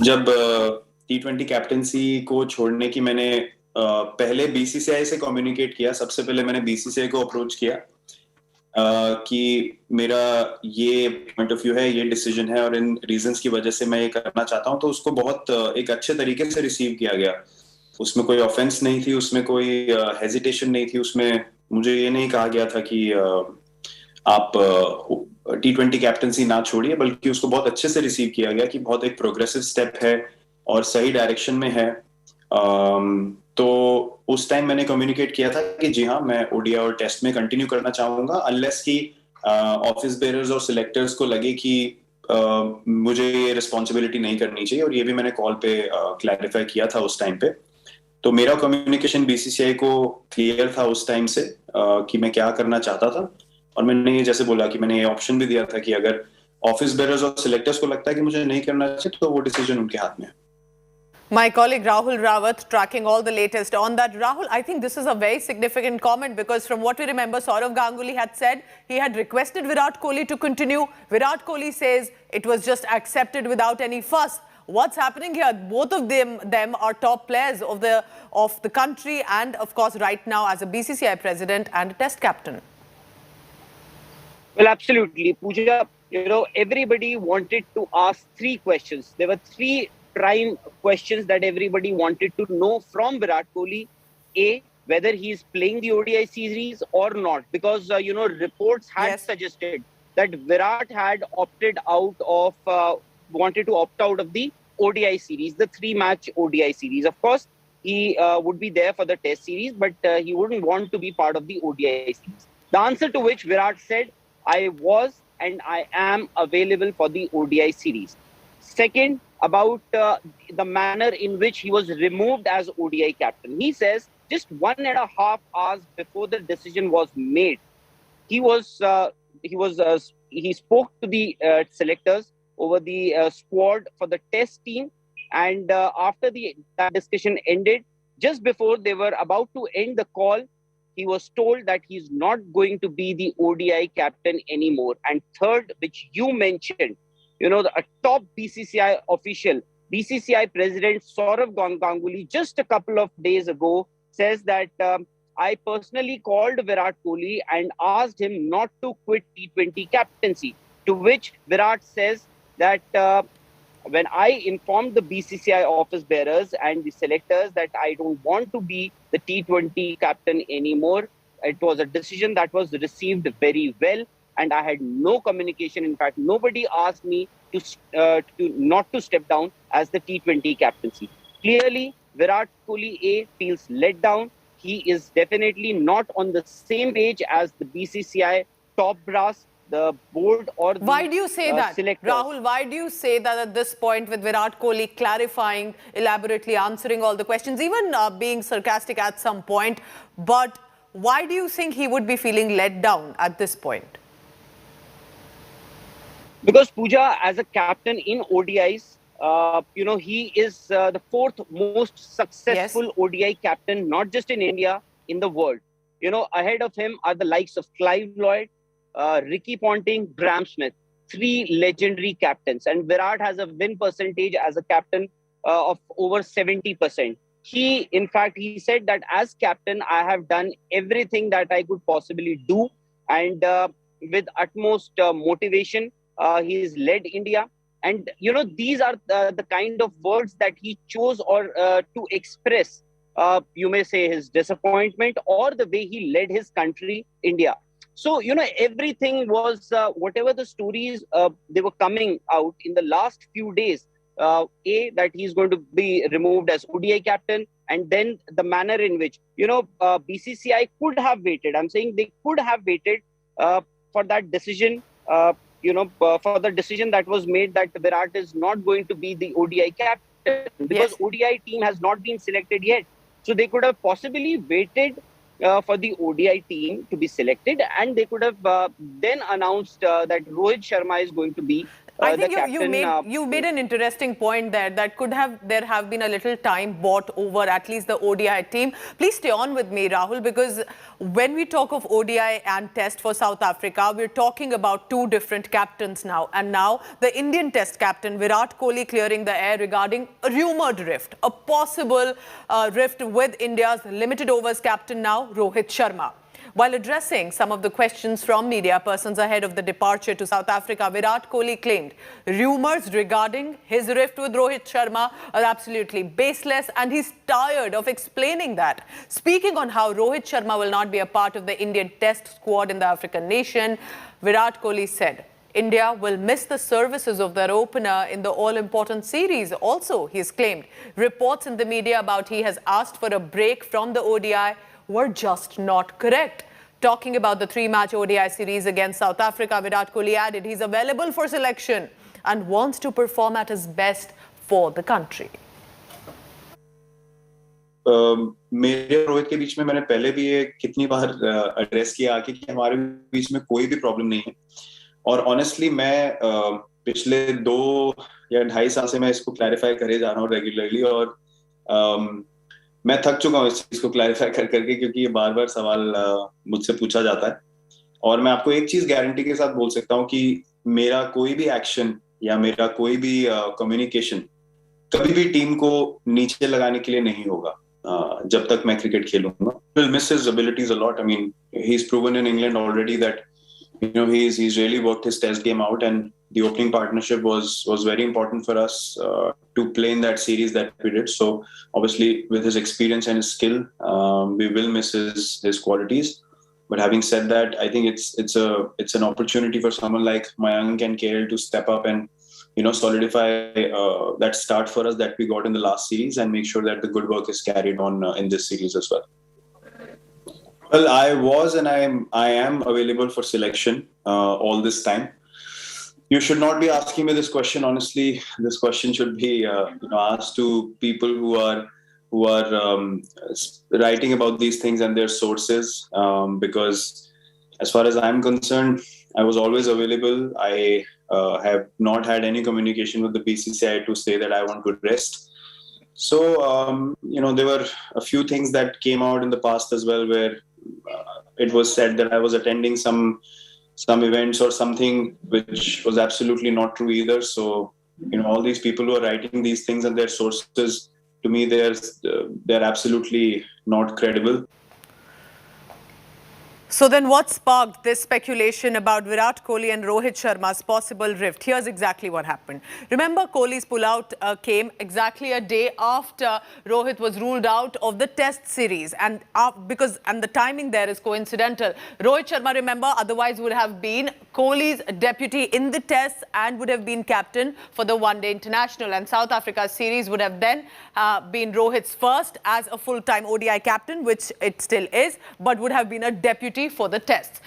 जब T20 captaincy को छोड़ने की मैंने पहले BCCI से communicate किया, सबसे पहले मैंने बीसीसीआई को अप्रोच किया कि मेरा ये पॉइंट ऑफ व्यू है, ये डिसीजन है और इन रीजंस की वजह से मैं ये करना चाहता हूं, तो उसको बहुत एक अच्छे तरीके से रिसीव किया गया. उसमें कोई ऑफेंस नहीं थी, उसमें कोई हेजिटेशन नहीं थी, उसमें मुझे ये नहीं कहा गया था कि आप T20 कैप्टेंसी ना छोड़िए, बल्कि उसको बहुत अच्छे से रिसीव किया गया कि बहुत एक प्रोग्रेसिव स्टेप है और सही डायरेक्शन में है. तो उस टाइम मैंने कम्युनिकेट किया था कि जी हाँ, मैं ओडीआई और टेस्ट में कंटिन्यू करना चाहूंगा अनलेस कि ऑफिस बेयरर्स और सिलेक्टर्स को लगे कि मुझे ये रिस्पॉन्सिबिलिटी नहीं करनी चाहिए, और ये भी मैंने कॉल पे क्लैरिफाई किया था उस टाइम पे. तो मेरा कम्युनिकेशन बीसीसीआई को क्लियर था उस टाइम से कि मैं क्या करना चाहता था, और मैंने ये जैसे बोला कि मैंने ये ऑप्शन भी दिया था कि अगर ऑफिस बेयरर्स और सिलेक्टर्स को लगता है कि मुझे नहीं करना चाहिए तो वो डिसीजन उनके हाथ में है. My colleague Rahul Rawat tracking all the latest on that. Rahul, I think this is a very significant comment because from what we remember, Sourav Ganguly had said he had requested Virat Kohli to continue. Virat Kohli says it was just accepted without any fuss. What's happening here? Both of them are top players of the country and of course right now as a BCCI president and a test captain. Well, absolutely. Pooja, everybody wanted to ask three questions. There were three prime questions that everybody wanted to know from Virat Kohli. A, whether he is playing the ODI series or not, because reports had suggested that Virat had opted out of wanted to opt out of the ODI series, the 3-match ODI series. Of course, he would be there for the test series, but he wouldn't want to be part of the ODI series. The answer to which Virat said, I was and I am available for the ODI series. Second, about the manner in which he was removed as ODI captain. He says just 1.5 hours before the decision was made, he spoke to the selectors over the squad for the test team, and after that discussion ended, just before they were about to end the call, he was told that he's not going to be the ODI captain anymore. And third, which you mentioned, a top BCCI official, BCCI President Sourav Ganguly, just a couple of days ago, says that I personally called Virat Kohli and asked him not to quit T20 captaincy. To which Virat says that when I informed the BCCI office bearers and the selectors that I don't want to be the T20 captain anymore, it was a decision that was received very well. And I had no communication. In fact, nobody asked me to not to step down as the T20 captaincy. Clearly, Virat Kohli A feels let down. He is definitely not on the same page as the BCCI top brass, the board or the Why do you say that? Selectors. Rahul, why do you say that at this point with Virat Kohli clarifying, elaborately answering all the questions, even being sarcastic at some point, but why do you think he would be feeling let down at this point? Because Pooja, as a captain in ODIs, he is the fourth most successful ODI captain, not just in India, in the world. Ahead of him are the likes of Clive Lloyd, Ricky Ponting, Graham Smith, three legendary captains. And Virat has a win percentage as a captain of over 70%. In fact, he said that as captain, I have done everything that I could possibly do. And with utmost motivation. He's led India. And, these are the kind of words that he chose or to express, you may say, his disappointment or the way he led his country, India. So, everything was, whatever the stories they were coming out in the last few days, that he's going to be removed as ODI captain, and then the manner in which, BCCI could have waited. I'm saying they could have waited for that decision, for the decision that was made that Virat is not going to be the ODI captain because ODI team has not been selected yet. So they could have possibly waited for the ODI team to be selected, and they could have then announced that Rohit Sharma is going to be I think the captain. you made an interesting point there that there have been a little time bought over at least the ODI team. Please stay on with me, Rahul, because when we talk of ODI and Test for South Africa, we're talking about two different captains now. And now the Indian Test captain Virat Kohli clearing the air regarding a rumored rift, a possible rift with India's limited overs captain now, Rohit Sharma. While addressing some of the questions from media persons ahead of the departure to South Africa, Virat Kohli claimed rumours regarding his rift with Rohit Sharma are absolutely baseless and he's tired of explaining that. Speaking on how Rohit Sharma will not be a part of the Indian Test squad in the African nation, Virat Kohli said, India will miss the services of their opener in the all-important series. Also, he's claimed reports in the media about he has asked for a break from the ODI were just not correct. Talking about the three-match ODI series against South Africa, Virat Kohli added he's available for selection and wants to perform at his best for the country. मेरे और रोहित के बीच में मैंने पहले भी ये कितनी बार address किया आके कि हमारे बीच में कोई भी प्रॉब्लम नहीं है और ऑनेस्टली मैं पिछले 2 या 2.5 साल से मैं इसको क्लैरिफाई करे जा रहा हूँ रेगुलरली और मैं थक चुका हूँ इस चीज को क्लैरिफाई करके क्योंकि ये बार-बार सवाल मुझसे पूछा जाता है और मैं आपको एक चीज गारंटी के साथ बोल सकता हूँ कि मेरा कोई भी एक्शन या मेरा कोई भी कम्युनिकेशन कभी भी टीम को नीचे लगाने के लिए नहीं होगा जब तक मैं क्रिकेट खेलूंगा. Will miss his abilities a lot. I mean, he's proven in England already that he's really worked his Test game out, and the opening partnership was very important for us to play in that series that we did. So obviously, with his experience and his skill, we will miss his qualities. But having said that, I think it's an opportunity for someone like Mayank and KL to step up and solidify that start for us that we got in the last series and make sure that the good work is carried on in this series as well. Well, I was and I am available for selection all this time. You should not be asking me this question. Honestly, this question should be asked to people who are writing about these things and their sources. Because as far as I'm concerned, I was always available. I have not had any communication with the BCCI to say that I want to rest. So, there were a few things that came out in the past as well where it was said that I was attending some events or something, which was absolutely not true either. So, all these people who are writing these things and their sources, to me, they're absolutely not credible. So then what sparked this speculation about Virat Kohli and Rohit Sharma's possible rift? Here's exactly what happened. Remember, Kohli's pullout came exactly a day after Rohit was ruled out of the Test series. And the timing there is coincidental. Rohit Sharma, remember, otherwise would have been Kohli's deputy in the Tests and would have been captain for the One-Day International. And South Africa's series would have then been Rohit's first as a full-time ODI captain, which it still is, but would have been a deputy for the Tests.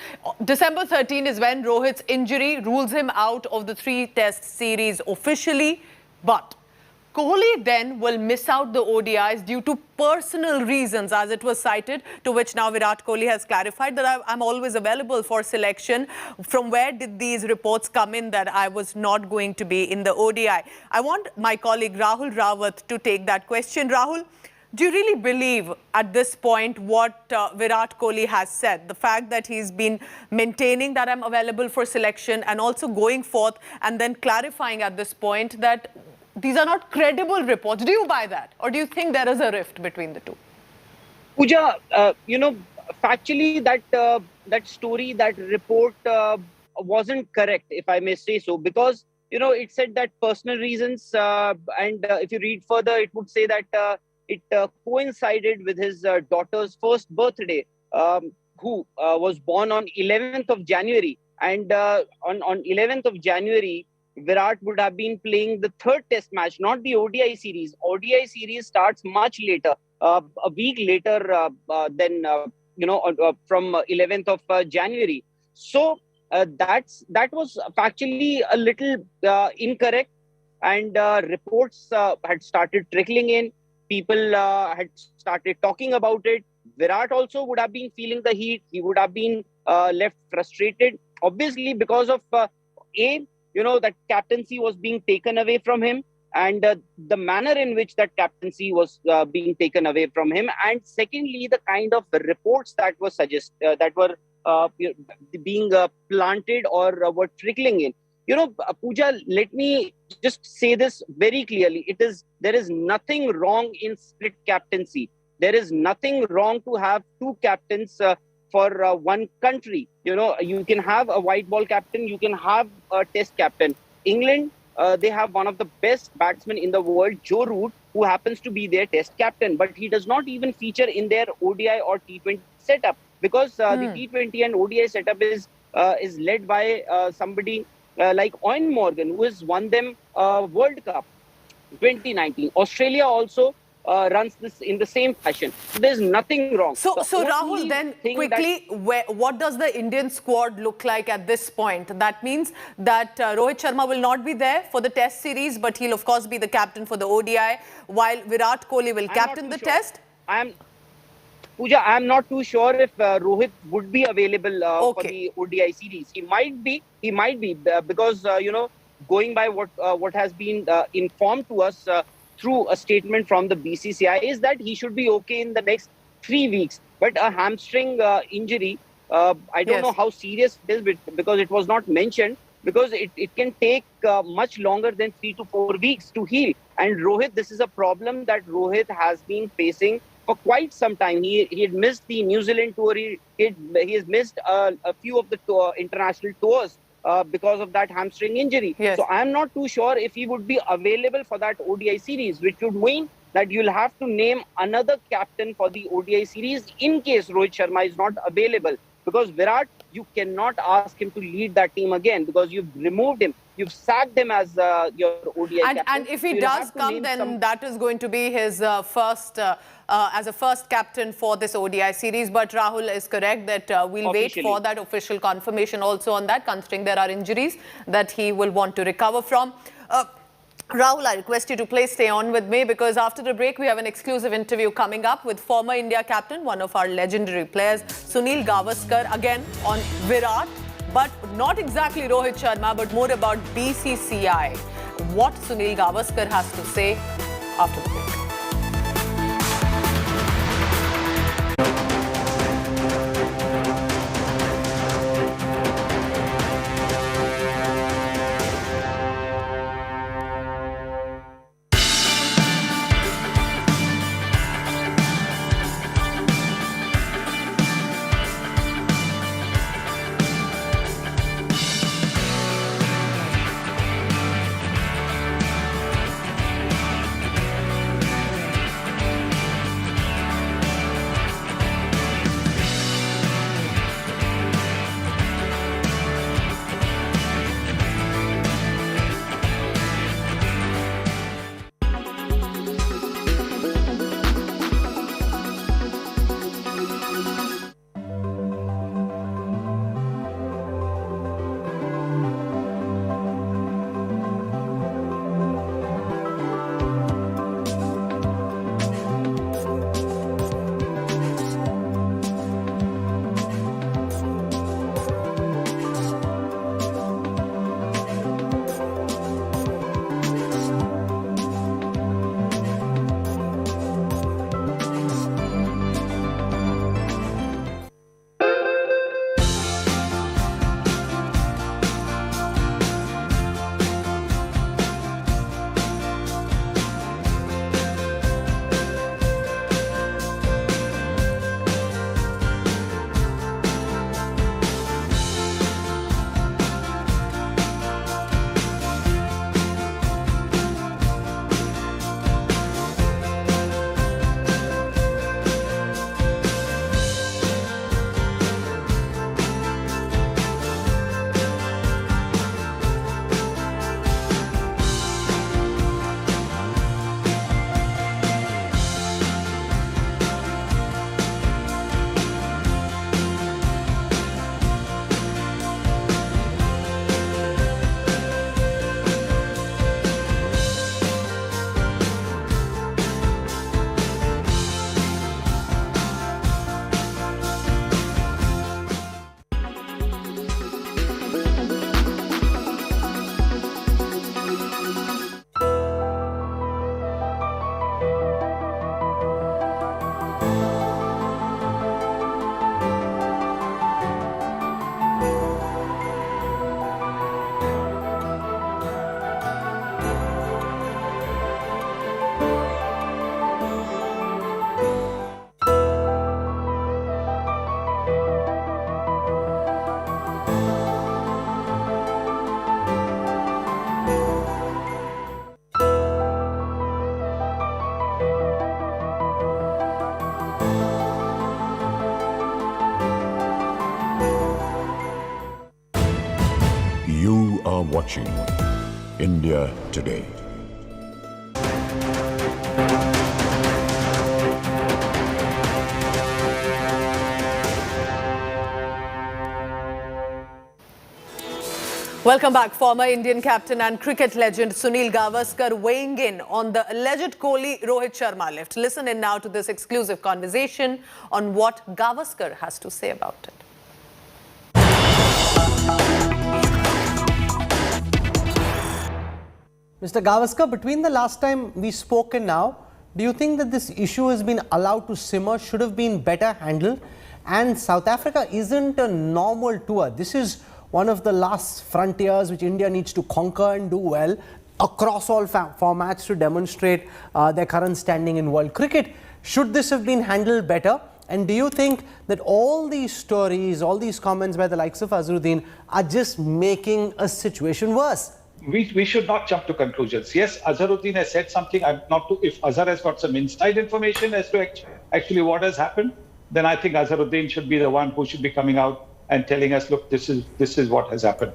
December 13 is when Rohit's injury rules him out of the 3 Test series officially. But Kohli then will miss out the ODIs due to personal reasons, as it was cited, to which now Virat Kohli has clarified that I'm always available for selection. From where did these reports come in that I was not going to be in the ODI? I want my colleague Rahul Rawat to take that question. Rahul, do you really believe at this point what Virat Kohli has said? The fact that he's been maintaining that I'm available for selection and also going forth and then clarifying at this point that these are not credible reports. Do you buy that? Or do you think there is a rift between the two? Pooja, factually, that story, that report wasn't correct, if I may say so, because it said that personal reasons, and if you read further, it would say that it coincided with his daughter's first birthday, who was born on 11th of January, and on 11th of January, Virat would have been playing the third test match, not the ODI series. ODI series starts much later, a week later than from 11th of January. So that was factually a little incorrect, and reports had started trickling in. People had started talking about it. Virat also would have been feeling the heat. He would have been left frustrated, obviously, because of that captaincy was being taken away from him, and the manner in which that captaincy was being taken away from him, and secondly, the kind of reports that were being planted or were trickling in. Pooja, let me just say this very clearly. There is nothing wrong in split captaincy. There is nothing wrong to have two captains for one country. You can have a white ball captain, you can have a test captain. England, they have one of the best batsmen in the world, Joe Root, who happens to be their test captain, but he does not even feature in their ODI or T20 setup, because the T20 and ODI setup is led by somebody like Owen Morgan, who has won them World Cup 2019. Australia also runs this in the same fashion. There's nothing wrong. So Rahul, then quickly, what does the Indian squad look like at this point? That means that Rohit Sharma will not be there for the test series, but he'll of course be the captain for the ODI, while Virat Kohli will captain the test. Pooja, I'm not too sure if Rohit would be available for the ODI series. He might be because going by what has been informed to us through a statement from the BCCI, is that he should be okay in the next 3 weeks. But a hamstring injury, I don't know how serious it is, because it was not mentioned, because it can take much longer than 3 to 4 weeks to heal. And Rohit, this is a problem that Rohit has been facing for quite some time. He had missed the New Zealand tour. He has missed a few of the international tours because of that hamstring injury. So I'm not too sure if he would be available for that ODI series, which would mean that you'll have to name another captain for the ODI series in case Rohit Sharma is not available. Because Virat, you cannot ask him to lead that team again, because you've removed him. You've sacked him as your ODI captain. And if he does come, then that is going to be his first, as a first captain for this ODI series. But Rahul is correct that we'll wait for that official confirmation also on that, considering there are injuries that he will want to recover from. Rahul, I request you to please stay on with me, because after the break, we have an exclusive interview coming up with former India captain, one of our legendary players, Sunil Gavaskar, again on Virat, but not exactly Rohit Sharma, but more about BCCI. What Sunil Gavaskar has to say after the break. watching India Today. Welcome back. Former Indian captain and cricket legend Sunil Gavaskar weighing in on the alleged Kohli-Rohit Sharma lift. Listen in now to this exclusive conversation on what Gavaskar has to say about it. Mr. Gavaskar, between the last time we spoke and now, do you think that this issue has been allowed to simmer, should have been better handled? And South Africa isn't a normal tour. This is one of the last frontiers which India needs to conquer and do well across all formats to demonstrate their current standing in world cricket. Should this have been handled better? And do you think that all these stories, all these comments by the likes of Azharuddin are just making a situation worse? We should not jump to conclusions. Yes, Azharuddin has said something. I'm not to, if Azhar has got some inside information as to actually what has happened, then I think Azharuddin should be the one who should be coming out and telling us, look, this is what has happened.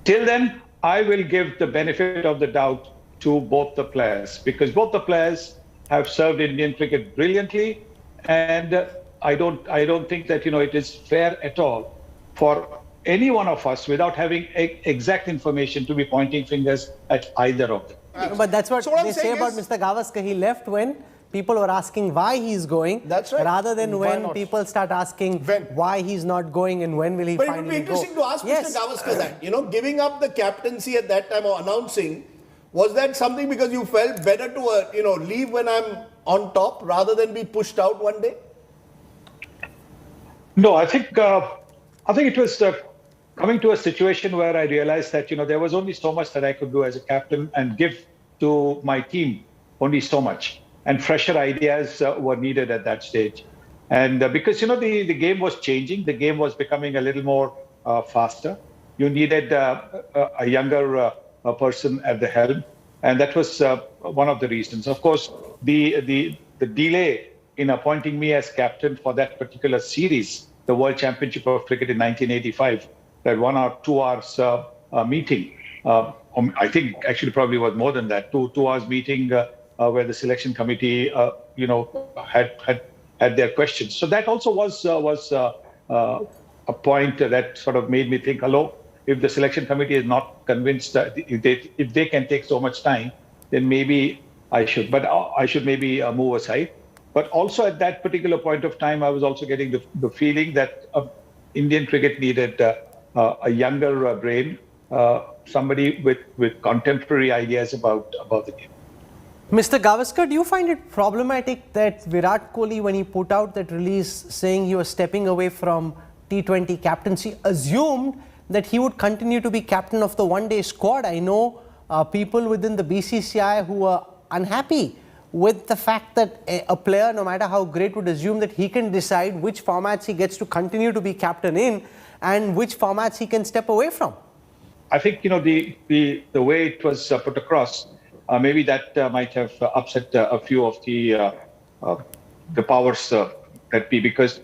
Till then, I will give the benefit of the doubt to both the players, because both the players have served Indian cricket brilliantly, and I don't think that it is fair at all for any one of us, without having exact information, to be pointing fingers at either of them. But that's what they say about Mr. Gavaskar. He left when people were asking why he's going, that's right, rather than when people start asking why he's not going and when will he finally go. But it would be interesting to ask Mr. Gavaskar that, giving up the captaincy at that time or announcing, was that something because you felt better to, leave when I'm on top rather than be pushed out one day? No, I think it was coming to a situation where I realized that, there was only so much that I could do as a captain and give to my team, only so much. And fresher ideas were needed at that stage. And because, the game was changing, the game was becoming a little more faster. You needed a younger person at the helm. And that was one of the reasons. Of course, the delay in appointing me as captain for that particular series, the World Championship of Cricket in 1985, that 1 or 2 hours meeting. I think actually probably was more than that, 2 hours meeting where the selection committee, had their questions. So that also was a point that sort of made me think, hello, if the selection committee is not convinced that if they can take so much time, then maybe I should. But I should maybe move aside. But also at that particular point of time, I was also getting the feeling that Indian cricket needed a younger brain, somebody with contemporary ideas about the game. Mr. Gavaskar, do you find it problematic that Virat Kohli, when he put out that release saying he was stepping away from T20 captaincy, assumed that he would continue to be captain of the one-day squad? I know people within the BCCI who are unhappy with the fact that a player, no matter how great, would assume that he can decide which formats he gets to continue to be captain in and which formats he can step away from. I think, the way it was put across, maybe that might have upset a few of the powers that be, because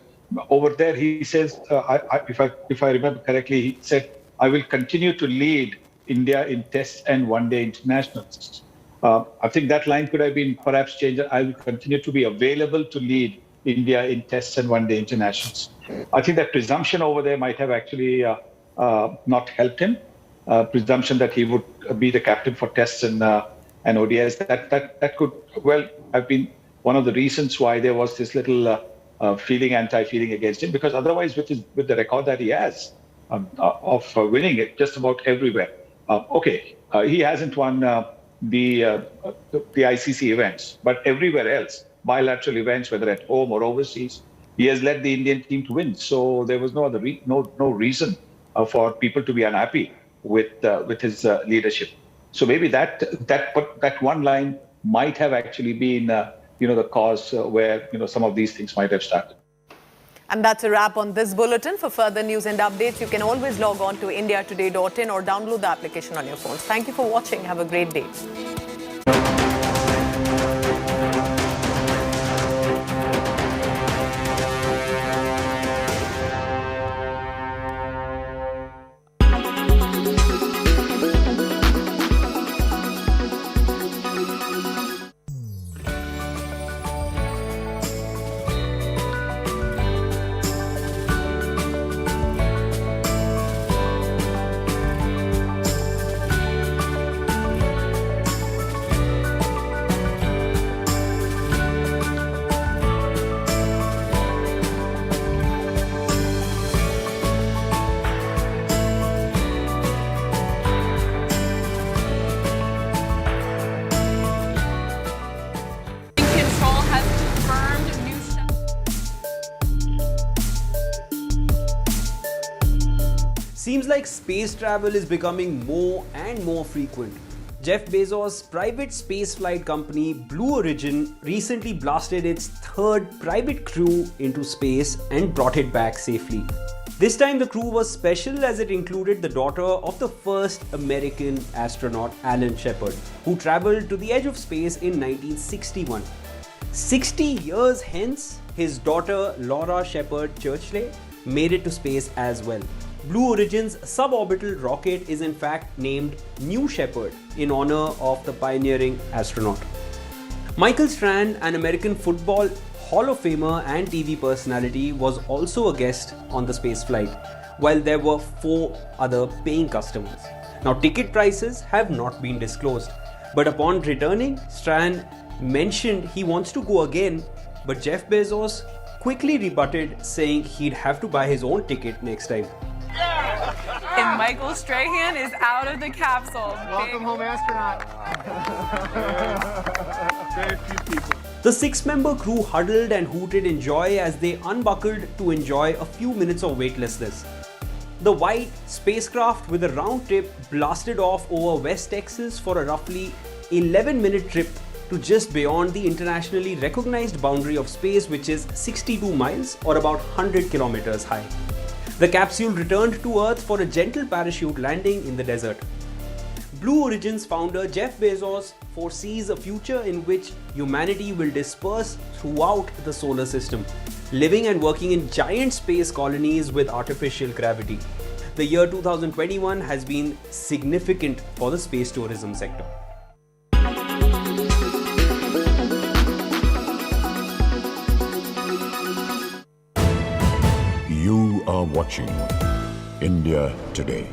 over there he says, if I remember correctly, he said, I will continue to lead India in tests and one-day internationals. I think that line could have been perhaps changed. I will continue to be available to lead India in tests and one-day internationals. I think that presumption over there might have actually not helped him. Presumption that he would be the captain for tests and ODIs. That could well have been one of the reasons why there was this little anti-feeling against him. Because otherwise, with the record that he has of winning it just about everywhere, he hasn't won the ICC events, but everywhere else, bilateral events, whether at home or overseas, he has led the Indian team to win. So there was no other no reason for people to be unhappy with his leadership. So maybe that one line might have actually been the cause where some of these things might have started. And that's a wrap on this bulletin. For further news and updates, you can always log on to indiatoday.in or download the application on your phones. Thank you for watching. Have a great day. Seems like space travel is becoming more and more frequent. Jeff Bezos' private spaceflight company Blue Origin recently blasted its third private crew into space and brought it back safely. This time the crew was special as it included the daughter of the first American astronaut Alan Shepard, who traveled to the edge of space in 1961. 60 years hence, his daughter Laura Shepard Churchley made it to space as well. Blue Origin's suborbital rocket is in fact named New Shepard in honor of the pioneering astronaut. Michael Strand, an American football Hall of Famer and TV personality, was also a guest on the space flight, while there were 4 other paying customers. Now, ticket prices have not been disclosed, but upon returning, Strand mentioned he wants to go again, but Jeff Bezos quickly rebutted, saying he'd have to buy his own ticket next time. And Michael Strahan is out of the capsule. Welcome home, astronaut. Very few people. The 6-member crew huddled and hooted in joy as they unbuckled to enjoy a few minutes of weightlessness. The white spacecraft with a round trip blasted off over West Texas for a roughly 11-minute trip to just beyond the internationally recognized boundary of space, which is 62 miles or about 100 kilometers high. The capsule returned to Earth for a gentle parachute landing in the desert. Blue Origin's founder Jeff Bezos foresees a future in which humanity will disperse throughout the solar system, living and working in giant space colonies with artificial gravity. The year 2021 has been significant for the space tourism sector. You are watching India Today.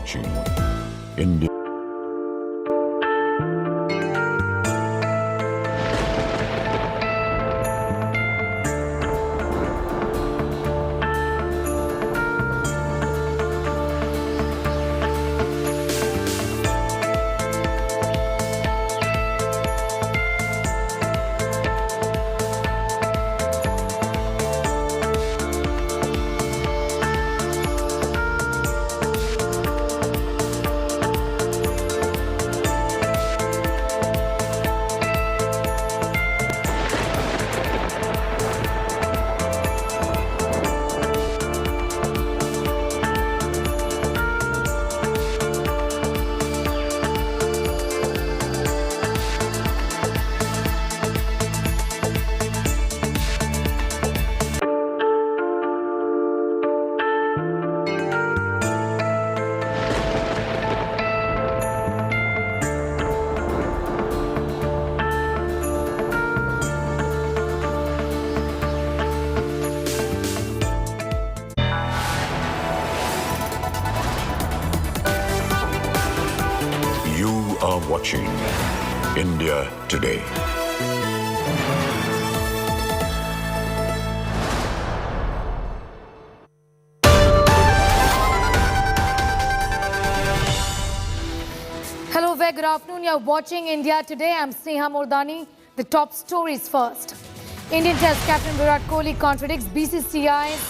watching India. You are watching India Today. Hello, very good afternoon. You're watching India Today. I'm Sneha Mordani. The top stories first. Indian Test Captain Virat Kohli contradicts BCCI's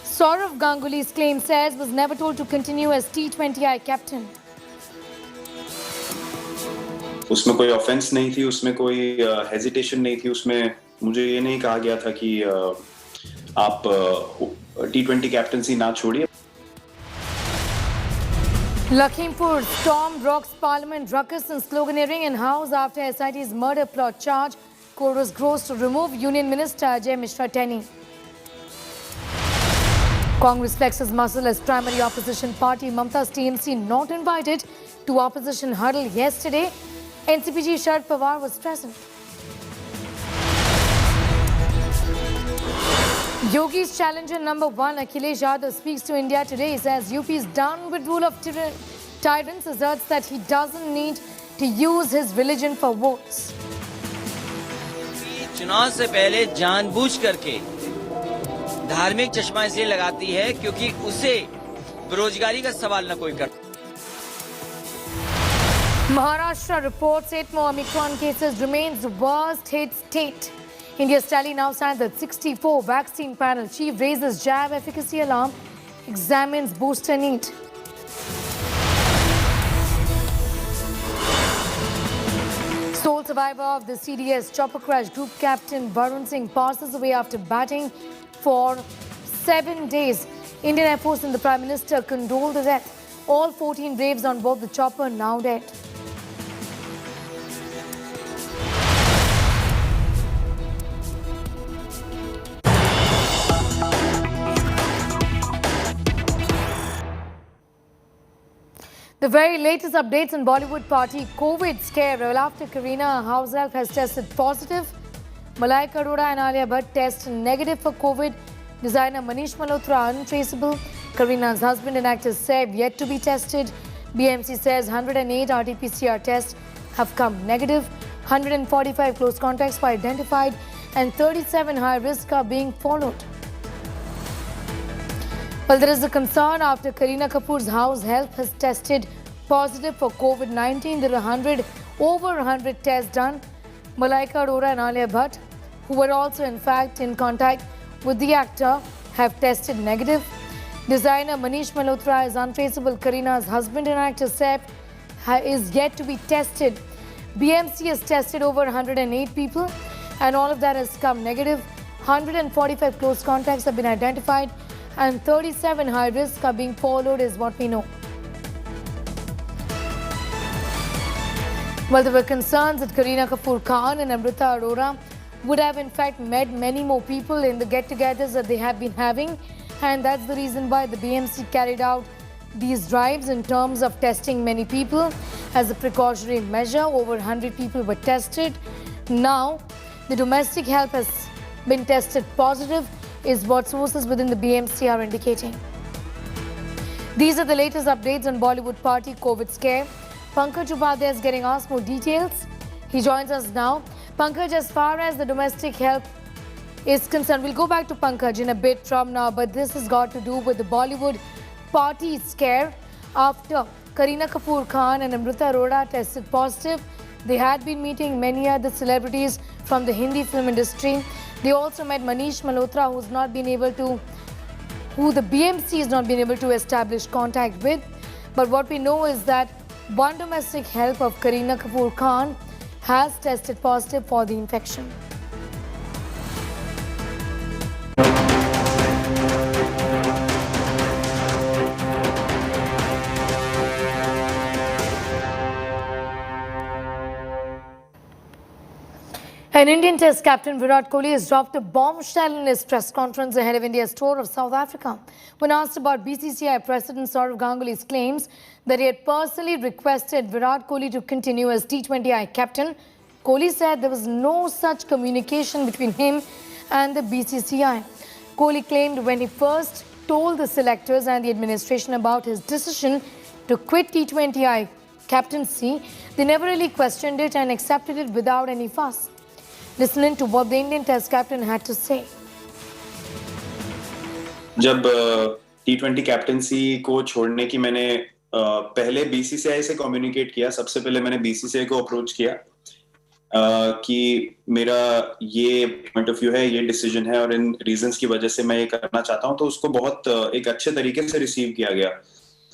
Sourav Ganguly's claim, says was never told to continue as T20I captain. उसमें कोई offence नहीं थी, उसमें कोई hesitation नहीं थी, उसमें मुझे ये नहीं कहा गया था कि आप T20 कैप्टनसी ना छोड़िए. Lakhimpur storm rocks Parliament, ruckus and sloganeering in house after SIT's murder plot charge. Court was gross to remove Union Minister Ajay Mishra Teni. Congress flexes muscle as primary opposition party. Mamta's TMC not invited to opposition huddle yesterday. NCPG Sharad Pawar was present. Yogi's challenger number 1, Akhilesh Yadav, speaks to India Today. He says UP is done with rule of tyrants, asserts that he doesn't need to use his religion for votes. चुनाव से पहले जानबूझ करके धार्मिक चश्मा इसलिए लगाती है क्योंकि उसे बेरोजगारी का सवाल न कोई करता. Maharashtra reports 8 more Omicron cases, remains worst hit state. India's tally now stands at 64. Vaccine panel chief raises jab efficacy alarm, examines booster need. Sole survivor of the CDS chopper crash, group captain Varun Singh passes away after batting for 7 days. Indian Air Force and the Prime Minister condole the death. All 14 Braves on board the chopper now dead. The very latest updates on Bollywood party COVID scare. Well, after Kareena, house help has tested positive. Malaika Arora and Alia Bhatt test negative for COVID. Designer Manish Malhotra untraceable. Kareena's husband and actor Seb yet to be tested. BMC says 108 RT-PCR tests have come negative. 145 close contacts were identified and 37 high risk are being followed. Well, there is a concern after Kareena Kapoor's house help has tested positive for COVID-19. There are over 100 tests done. Malaika Arora and Alia Bhatt, who were also in fact in contact with the actor, have tested negative. Designer Manish Malhotra is untraceable. Kareena's husband and actor Seb is yet to be tested. BMC has tested over 108 people and all of that has come negative. 145 close contacts have been identified and 37 high risk are being followed is what we know. Well, there were concerns that Kareena Kapoor Khan and Amrita Arora would have in fact met many more people in the get-togethers that they have been having, and that's the reason why the BMC carried out these drives in terms of testing many people as a precautionary measure. Over 100 people were tested. Now, the domestic help has been tested positive is what sources within the BMC are indicating. These are the latest updates on Bollywood party COVID scare. Pankaj Upadhyay is getting asked more details. He joins us now. Pankaj, as far as the domestic health is concerned, we'll go back to Pankaj in a bit from now, but this has got to do with the Bollywood party scare after Kareena Kapoor Khan and Amrita Arora tested positive. They had been meeting many other celebrities from the Hindi film industry. They also met Manish Malhotra, who the BMC has not been able to establish contact with. But what we know is that one domestic help of Kareena Kapoor Khan has tested positive for the infection. An Indian Test captain Virat Kohli has dropped a bombshell in his press conference ahead of India's tour of South Africa. When asked about BCCI President Sourav Ganguly's claims that he had personally requested Virat Kohli to continue as T20I captain, Kohli said there was no such communication between him and the BCCI. Kohli claimed when he first told the selectors and the administration about his decision to quit T20I captaincy, they never really questioned it and accepted it without any fuss. Listening to what the Indian Test captain had to say. जब T20 captaincy को छोड़ने की मैंने पहले BCCI से communicate किया, सबसे पहले मैंने BCCI को अप्रोच किया कि मेरा ये पॉइंट ऑफ व्यू है, ये डिसीजन है और इन रीजंस की वजह से मैं ये करना चाहता हूं, तो उसको बहुत एक अच्छे तरीके से रिसीव किया गया.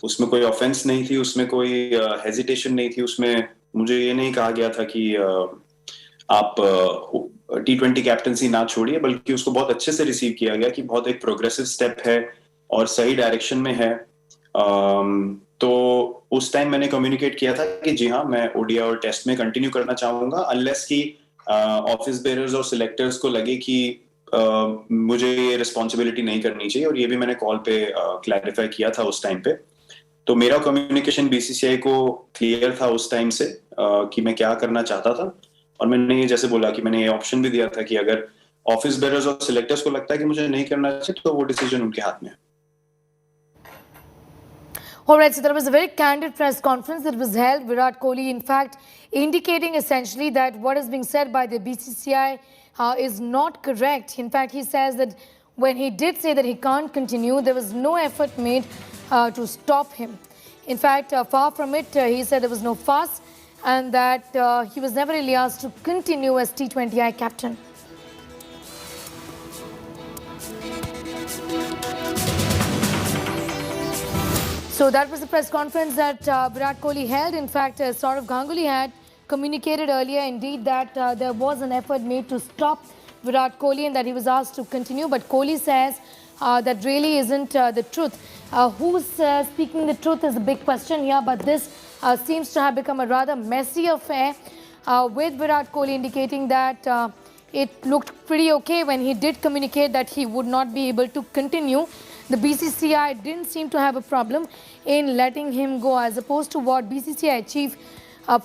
उसमें कोई ऑफेंस नहीं थी, उसमें कोई हेजिटेशन नहीं थी, उसमें मुझे ये नहीं कहा गया था कि आप T20 कैप्टनसी ना छोड़िए, बल्कि उसको बहुत अच्छे से रिसीव किया गया कि बहुत एक प्रोग्रेसिव स्टेप है और सही डायरेक्शन में है. तो उस टाइम मैंने कम्युनिकेट किया था कि जी हाँ, मैं ओडीआई और टेस्ट में कंटिन्यू करना चाहूंगा अनलेस कि ऑफिस बेयरर्स और सिलेक्टर्स को लगे कि मुझे ये रिस्पॉन्सिबिलिटी नहीं करनी चाहिए, और ये भी मैंने कॉल पे क्लैरिफाई किया था उस टाइम पे. तो मेरा कम्युनिकेशन BCCI को क्लियर था उस टाइम से कि मैं क्या करना चाहता था, और मैंने ये जैसे बोला कि मैंने ये ऑप्शन भी दिया था कि अगर ऑफिस बेयरर्स और सिलेक्टर्स को लगता है कि मुझे नहीं करना चाहिए तो वो डिसीजन उनके हाथ में है. Alright, so there was a very candid press conference that was held. Virat Kohli, in fact, indicating essentially that what is being said by the BCCI is not correct. In fact, he says that when he did say that he can't continue, there was no effort made to stop him. In fact, far from it, he said there was no fuss, and that he was never really asked to continue as T20I captain. So that was the press conference that Virat Kohli held. In fact, Sourav Ganguly had communicated earlier indeed that there was an effort made to stop Virat Kohli and that he was asked to continue. But Kohli says that really isn't the truth. Who's speaking the truth is a big question here, but this seems to have become a rather messy affair with Virat Kohli indicating that it looked pretty okay when he did communicate that he would not be able to continue. The BCCI didn't seem to have a problem in letting him go, as opposed to what BCCI Chief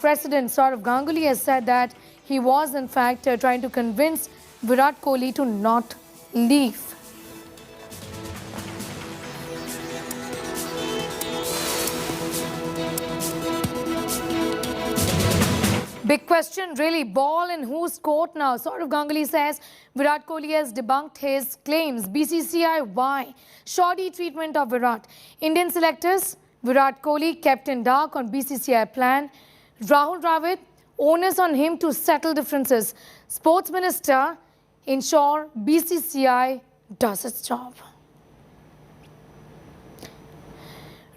President Sourav Ganguly has said that he was in fact trying to convince Virat Kohli to not leave. Big question, really, ball in whose court now? Sourav Ganguly says Virat Kohli has debunked his claims. BCCI, why? Shoddy treatment of Virat. Indian selectors, Virat Kohli kept in dark on BCCI plan. Rahul Dravid, onus on him to settle differences. Sports Minister, ensure BCCI does its job.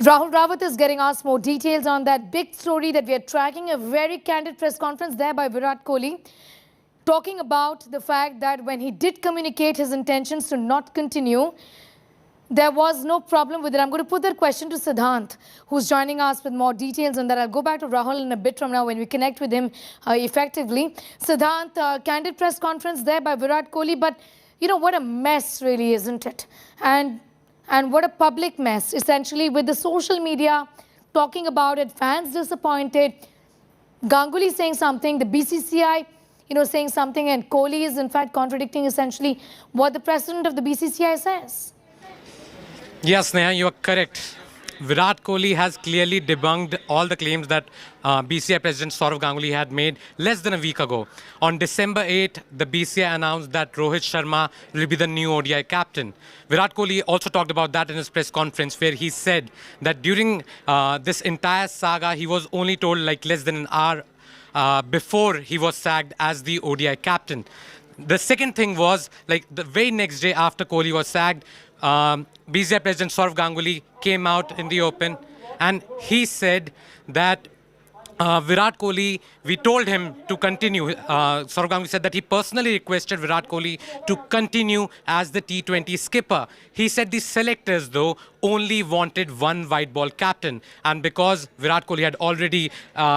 Rahul Dravid is getting asked more details on that big story that we are tracking. A very candid press conference there by Virat Kohli, talking about the fact that when he did communicate his intentions to not continue, there was no problem with it. I'm going to put that question to Siddhant, who's joining us with more details on that. I'll go back to Rahul in a bit from now when we connect with him effectively. Siddhant, candid press conference there by Virat Kohli, but you know what a mess really, isn't it? And what a public mess, essentially, with the social media talking about it, fans disappointed, Ganguly saying something, the BCCI, saying something, and Kohli is in fact contradicting essentially what the president of the BCCI says. Yes, Neha, you are correct. Virat Kohli has clearly debunked all the claims that BCCI President Sourav Ganguly had made less than a week ago. On December 8, the BCCI announced that Rohit Sharma will be the new ODI captain. Virat Kohli also talked about that in his press conference, where he said that during this entire saga, he was only told like less than an hour before he was sacked as the ODI captain. The second thing was, like the very next day after Kohli was sacked, BCCI President Sourav Ganguly came out in the open and he said that Virat Kohli, we told him to continue. Sourav Ganguly said that he personally requested Virat Kohli to continue as the T20 skipper. He said the selectors, though, only wanted one white ball captain. And because Virat Kohli had already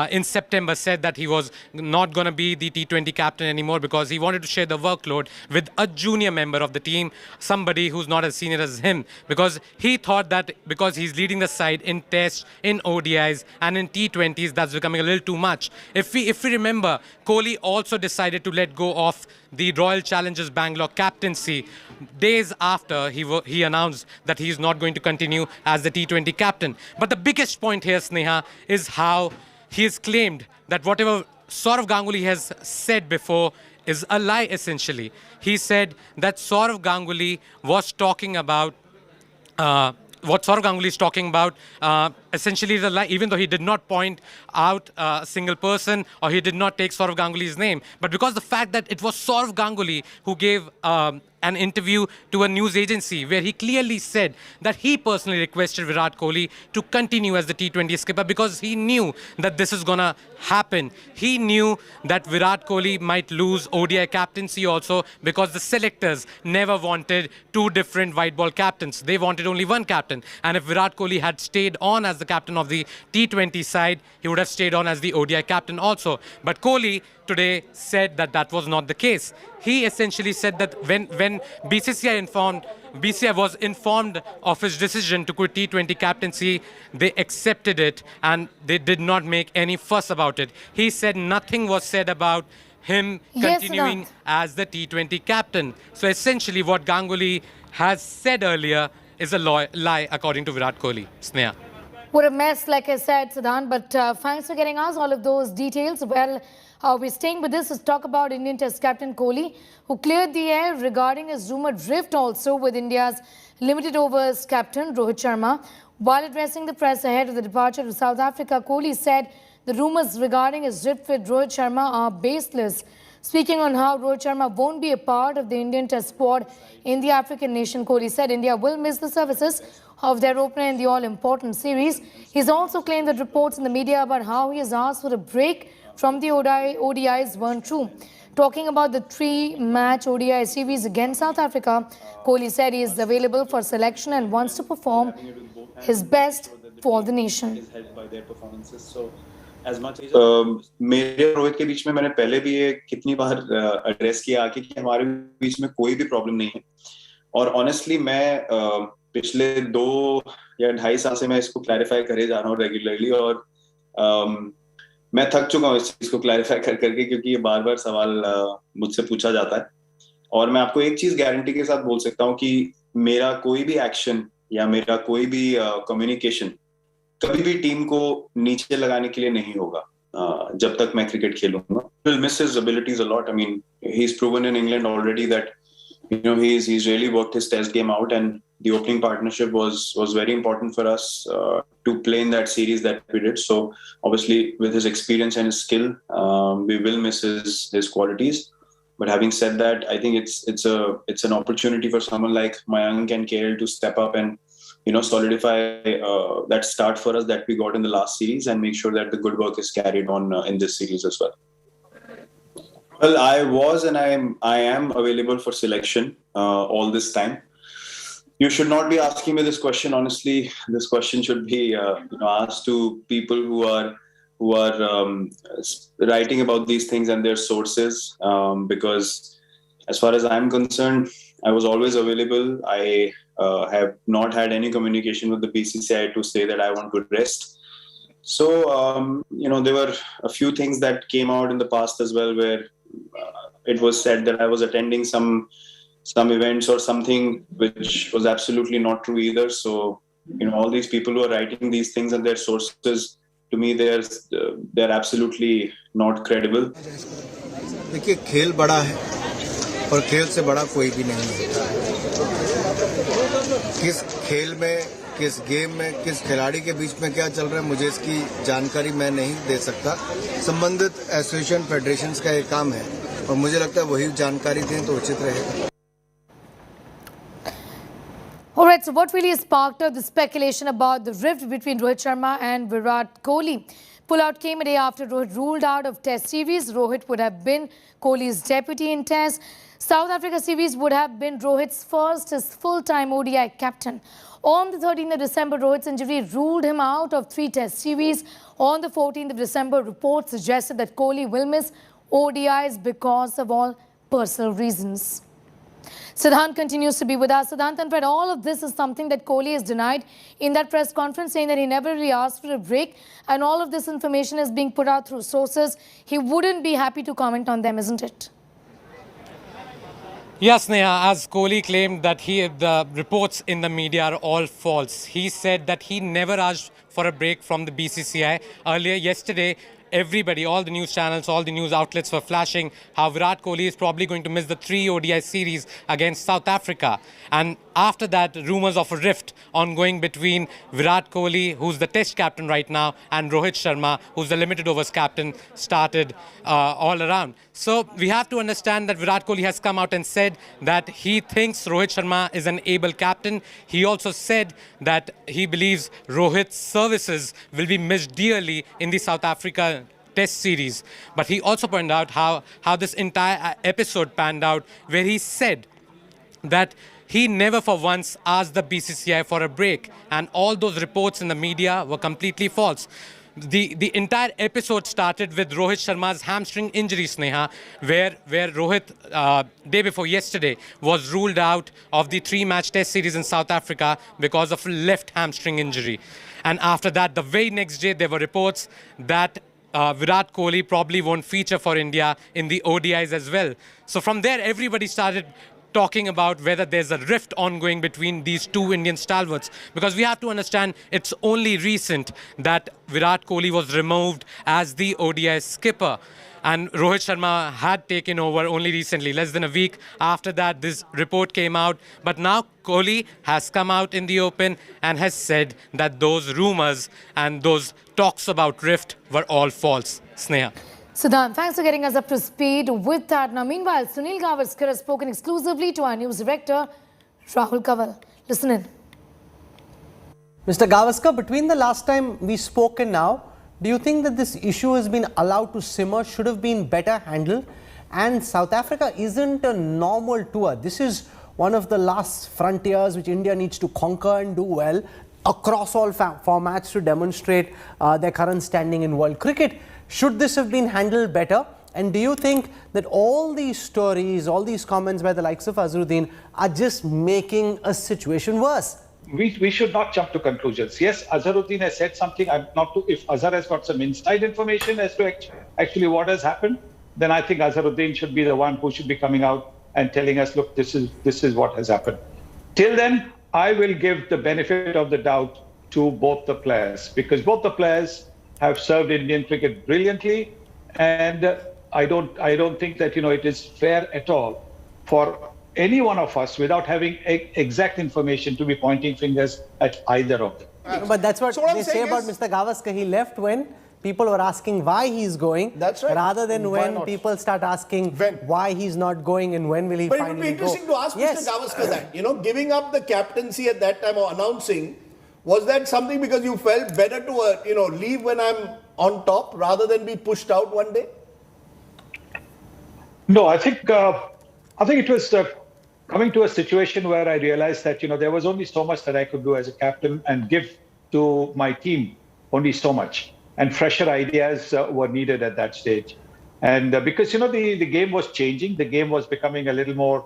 in September said that he was not going to be the T20 captain anymore because he wanted to share the workload with a junior member of the team, somebody who's not as senior as him, because he thought that because he's leading the side in tests, in ODIs and in T20s, that's becoming a little too much. If we remember, Kohli also decided to let go of the Royal Challengers Bangalore captaincy days after he announced that he is not going to continue as the T20 captain. But the biggest point here, Sneha, is how he has claimed that whatever Sourav Ganguly has said before is a lie, essentially. He said that Sourav Ganguly was talking about what Sourav Ganguly is talking about essentially is a lie, even though he did not point out a single person or he did not take Sourav Ganguly's name. But because the fact that it was Sourav Ganguly who gave an interview to a news agency where he clearly said that he personally requested Virat Kohli to continue as the T20 skipper because he knew that this is going to happen. He knew that Virat Kohli might lose ODI captaincy also because the selectors never wanted two different white ball captains. They wanted only one captain. And if Virat Kohli had stayed on as the captain of the T20 side, he would have stayed on as the ODI captain also. But Kohli today said that that was not the case. He essentially said that when BCCI was informed of his decision to quit T20 captaincy, they accepted it and they did not make any fuss about it. He said nothing was said about him continuing as the T20 captain. So essentially what Ganguly has said earlier is a lie according to Virat Kohli. Sneha. What a mess, like I said, Siddhant, but thanks for getting us all of those details. Well, we're staying with this. Let's talk about Indian Test Captain Kohli, who cleared the air regarding his rumoured rift also with India's limited overs captain Rohit Sharma. While addressing the press ahead of the departure to South Africa, Kohli said the rumours regarding his rift with Rohit Sharma are baseless. Speaking on how Rohit Sharma won't be a part of the Indian Test squad in the African nation, Kohli said India will miss the services of their opener in the all-important series. He's also claimed that reports in the media about how he has asked for a break from the ODIs weren't true. Talking about the 3-match ODI series against South Africa, Kohli said he is available for selection and wants to perform his best for the nation. मेरे और रोहित के बीच में मैंने पहले भी ये कितनी बार address किया कि हमारे बीच में कोई भी प्रॉब्लम नहीं है और ऑनेस्टली मैं पिछले 2 या 2.5 साल से मैं इसको क्लैरिफाई करे जा रहा हूँ रेगुलरली और मैं थक चुका हूँ इस चीज को क्लैरिफाई करके क्योंकि ये बार-बार सवाल मुझसे पूछा जाता है और मैं आपको एक चीज गारंटी के साथ बोल सकता हूँ कि मेरा कोई भी एक्शन या मेरा कोई भी कम्युनिकेशन कभी भी टीम को नीचे लगाने के लिए नहीं होगा जब तक मैं क्रिकेट खेलूंगा. Will miss his abilities a lot. I mean, he's proven in England already that he's really worked his test game out, and the opening partnership was very important for us to play in that series that we did. So obviously, with his experience and his skill, we will miss his qualities. But having said that, I think it's an opportunity for someone like Mayank and KL to step up and solidify that start for us that we got in the last series and make sure that the good work is carried on in this series as well. Well, I was and I am available for selection all this time. You should not be asking me this question. Honestly, this question should be asked to people who are writing about these things and their sources. Because as far as I'm concerned, I was always available. I have not had any communication with the BCCI to say that I want to rest. So, there were a few things that came out in the past as well where it was said that I was attending some events or something, which was absolutely not true either. So all these people who are writing these things and their sources, to me, they're absolutely not credible. देखिए, खेल बड़ा है और खेल से बड़ा कोई भी नहीं है। किस खेल में, किस गेम में, किस खिलाड़ी के बीच में क्या चल रहा है, मुझे इसकी जानकारी मैं नहीं दे सकता। संबंधित एसोसिएशन, फेडरेशंस का ये काम है और मुझे लगता है वही जानकारी दें तो उचित रहेगा। All right, so what really sparked the speculation about the rift between Rohit Sharma and Virat Kohli? Pullout came a day after Rohit ruled out of Test series. Rohit would have been Kohli's deputy in Test. South Africa series would have been Rohit's first, his full-time ODI captain. On the 13th of December, Rohit's injury ruled him out of 3 Test series. On the 14th of December, reports suggested that Kohli will miss ODIs because of all personal reasons. Siddhant continues to be with us. Siddhant, in fact, all of this is something that Kohli has denied in that press conference, saying that he never really asked for a break, and all of this information is being put out through sources. He wouldn't be happy to comment on them, isn't it? Yes, Neha, as Kohli claimed that the reports in the media are all false. He said that he never asked for a break from the BCCI. Earlier yesterday, everybody, all the news channels, all the news outlets were flashing how Virat Kohli is probably going to miss the 3 ODI series against South Africa. And after that, rumors of a rift ongoing between Virat Kohli, who's the Test captain right now, and Rohit Sharma, who's the limited overs captain, started all around. So we have to understand that Virat Kohli has come out and said that he thinks Rohit Sharma is an able captain. He also said that he believes Rohit's services will be missed dearly in the South Africa Test series. But he also pointed out how this entire episode panned out, where he said that he never for once asked the BCCI for a break, and all those reports in the media were completely false. The entire episode started with Rohit Sharma's hamstring injury, Sneha, where Rohit, day before yesterday, was ruled out of the 3-match Test series in South Africa because of a left hamstring injury. And after that, the very next day, there were reports that Virat Kohli probably won't feature for India in the ODIs as well. So from there, everybody started talking about whether there's a rift ongoing between these two Indian stalwarts. Because we have to understand it's only recent that Virat Kohli was removed as the ODI skipper. And Rohit Sharma had taken over only recently, less than a week after that this report came out. But now Kohli has come out in the open and has said that those rumors and those talks about rift were all false. Sneha. Siddhant, thanks for getting us up to speed with that. Now, meanwhile, Sunil Gavaskar has spoken exclusively to our news director, Rahul Kaval. Listen in. Mr. Gavaskar, between the last time we spoke and now, do you think that this issue has been allowed to simmer, should have been better handled? And South Africa isn't a normal tour. This is one of the last frontiers which India needs to conquer and do well across all formats to demonstrate their current standing in world cricket. Should this have been handled better? And do you think that all these stories, all these comments by the likes of Azharuddin are just making a situation worse? We should not jump to conclusions. Yes, Azharuddin has said something. If Azhar has got some inside information as to actually what has happened, then I think Azharuddin should be the one who should be coming out and telling us, look, this is what has happened. Till then, I will give the benefit of the doubt to both the players, because both the players have served Indian cricket brilliantly, and I don't think that it is fair at all for any one of us, without having exact information, to be pointing fingers at either of them. But that's what they say about Mr. Gavaskar. He left when people were asking why he's going, that's right, rather than when people start asking why he's not going and when will he finally go. But it would be interesting to ask Mr. Gavaskar that, giving up the captaincy at that time or announcing, was that something because you felt better to leave when I'm on top rather than be pushed out one day? No, I think it was coming to a situation where I realized that there was only so much that I could do as a captain and give to my team, only so much, and fresher ideas were needed at that stage. And because the game was changing, the game was becoming a little more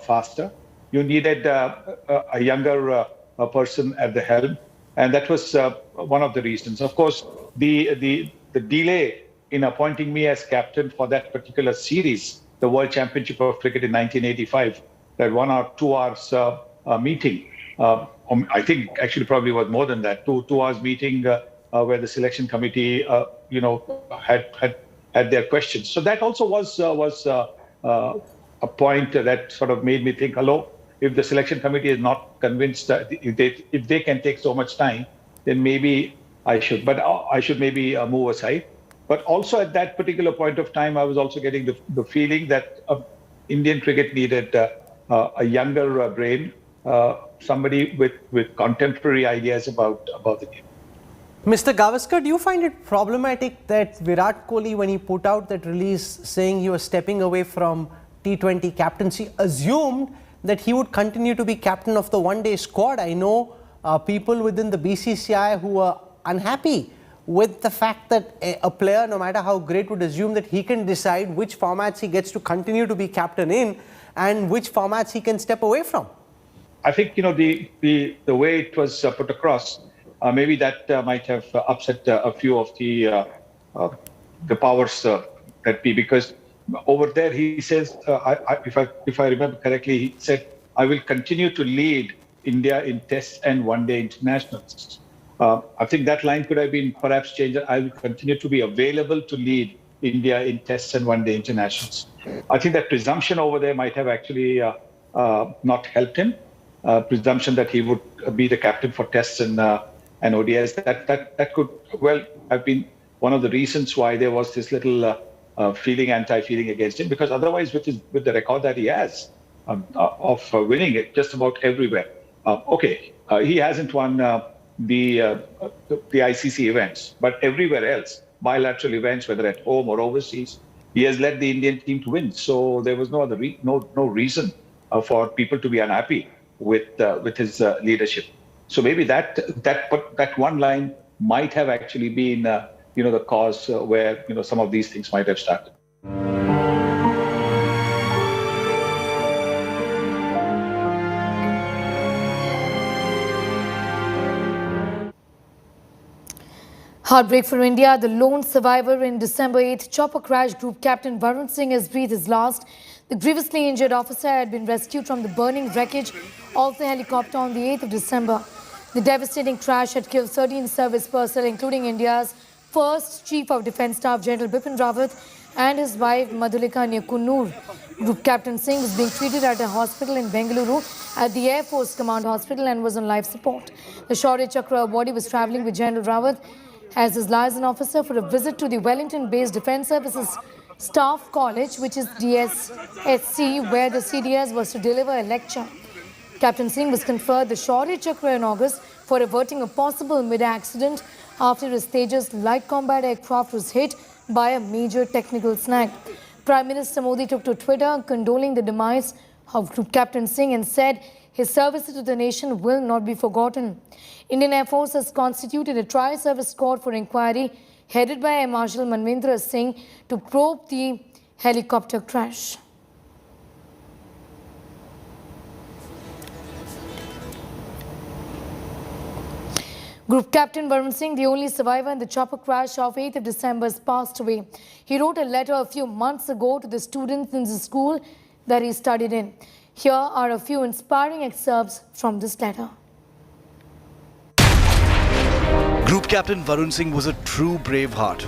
faster. You needed a younger person at the helm, and that was one of the reasons. Of course, the delay in appointing me as captain for that particular series, the World Championship of Cricket in 1985, that 1 or 2 hours meeting, I think actually probably was more than that, 2 hours meeting where the selection committee, had their questions. So that also was a point that sort of made me think, hello, if the selection committee is not convinced that if they can take so much time, then maybe I should. But I should maybe move aside. But also at that particular point of time, I was also getting the feeling that Indian cricket needed a younger brain, somebody with contemporary ideas about the game. Mr. Gavaskar, do you find it problematic that Virat Kohli, when he put out that release saying he was stepping away from T20 captaincy, assumed that he would continue to be captain of the one-day squad? I know people within the BCCI who were unhappy with the fact that a player, no matter how great, would assume that he can decide which formats he gets to continue to be captain in and which formats he can step away from. I think, the way it was put across, maybe that might have upset a few of the powers that be, because over there he says, if I remember correctly, he said, I will continue to lead India in tests and one-day internationals. I think that line could have been perhaps changed. I will continue to be available to lead India in tests and one-day internationals. I think that presumption over there might have actually not helped him. Presumption that he would be the captain for tests and ODIs. That could well have been one of the reasons why there was this little anti-feeling against him. Because otherwise, with the record that he has of winning it just about everywhere. He hasn't won the ICC events, but everywhere else, bilateral events, whether at home or overseas, he has led the Indian team to win. So there was no other no reason for people to be unhappy with his leadership. So maybe that one line might have actually been the cause where some of these things might have started. Heartbreak for India. The lone survivor in December 8th chopper crash, Group Captain Varun Singh has breathed his last. The grievously injured officer had been rescued from the burning wreckage of the helicopter on the 8th of December. The devastating crash had killed 13 service personnel, including India's first Chief of Defence Staff, General Bipin Rawat, and his wife, Madhulika, near Kunnur. Group Captain Singh was being treated at a hospital in Bengaluru at the Air Force Command Hospital and was on life support. The Shaurya Chakra awardee was travelling with General Rawat as his liaison officer for a visit to the Wellington-based Defence Services Staff College, which is DSSC, where the CDS was to deliver a lecture. Captain Singh was conferred the Shaurya Chakra in August for averting a possible mid-accident after his Tejas light combat aircraft was hit by a major technical snag. Prime Minister Modi took to Twitter condoling the demise of Group Captain Singh and said his services to the nation will not be forgotten. Indian Air Force has constituted a tri-service squad for inquiry headed by Air Marshal Manvendra Singh to probe the helicopter crash. Group Captain Varun Singh, the only survivor in the chopper crash of 8th of December, has passed away. He wrote a letter a few months ago to the students in the school that he studied in. Here are a few inspiring excerpts from this letter. Group Captain Varun Singh was a true braveheart.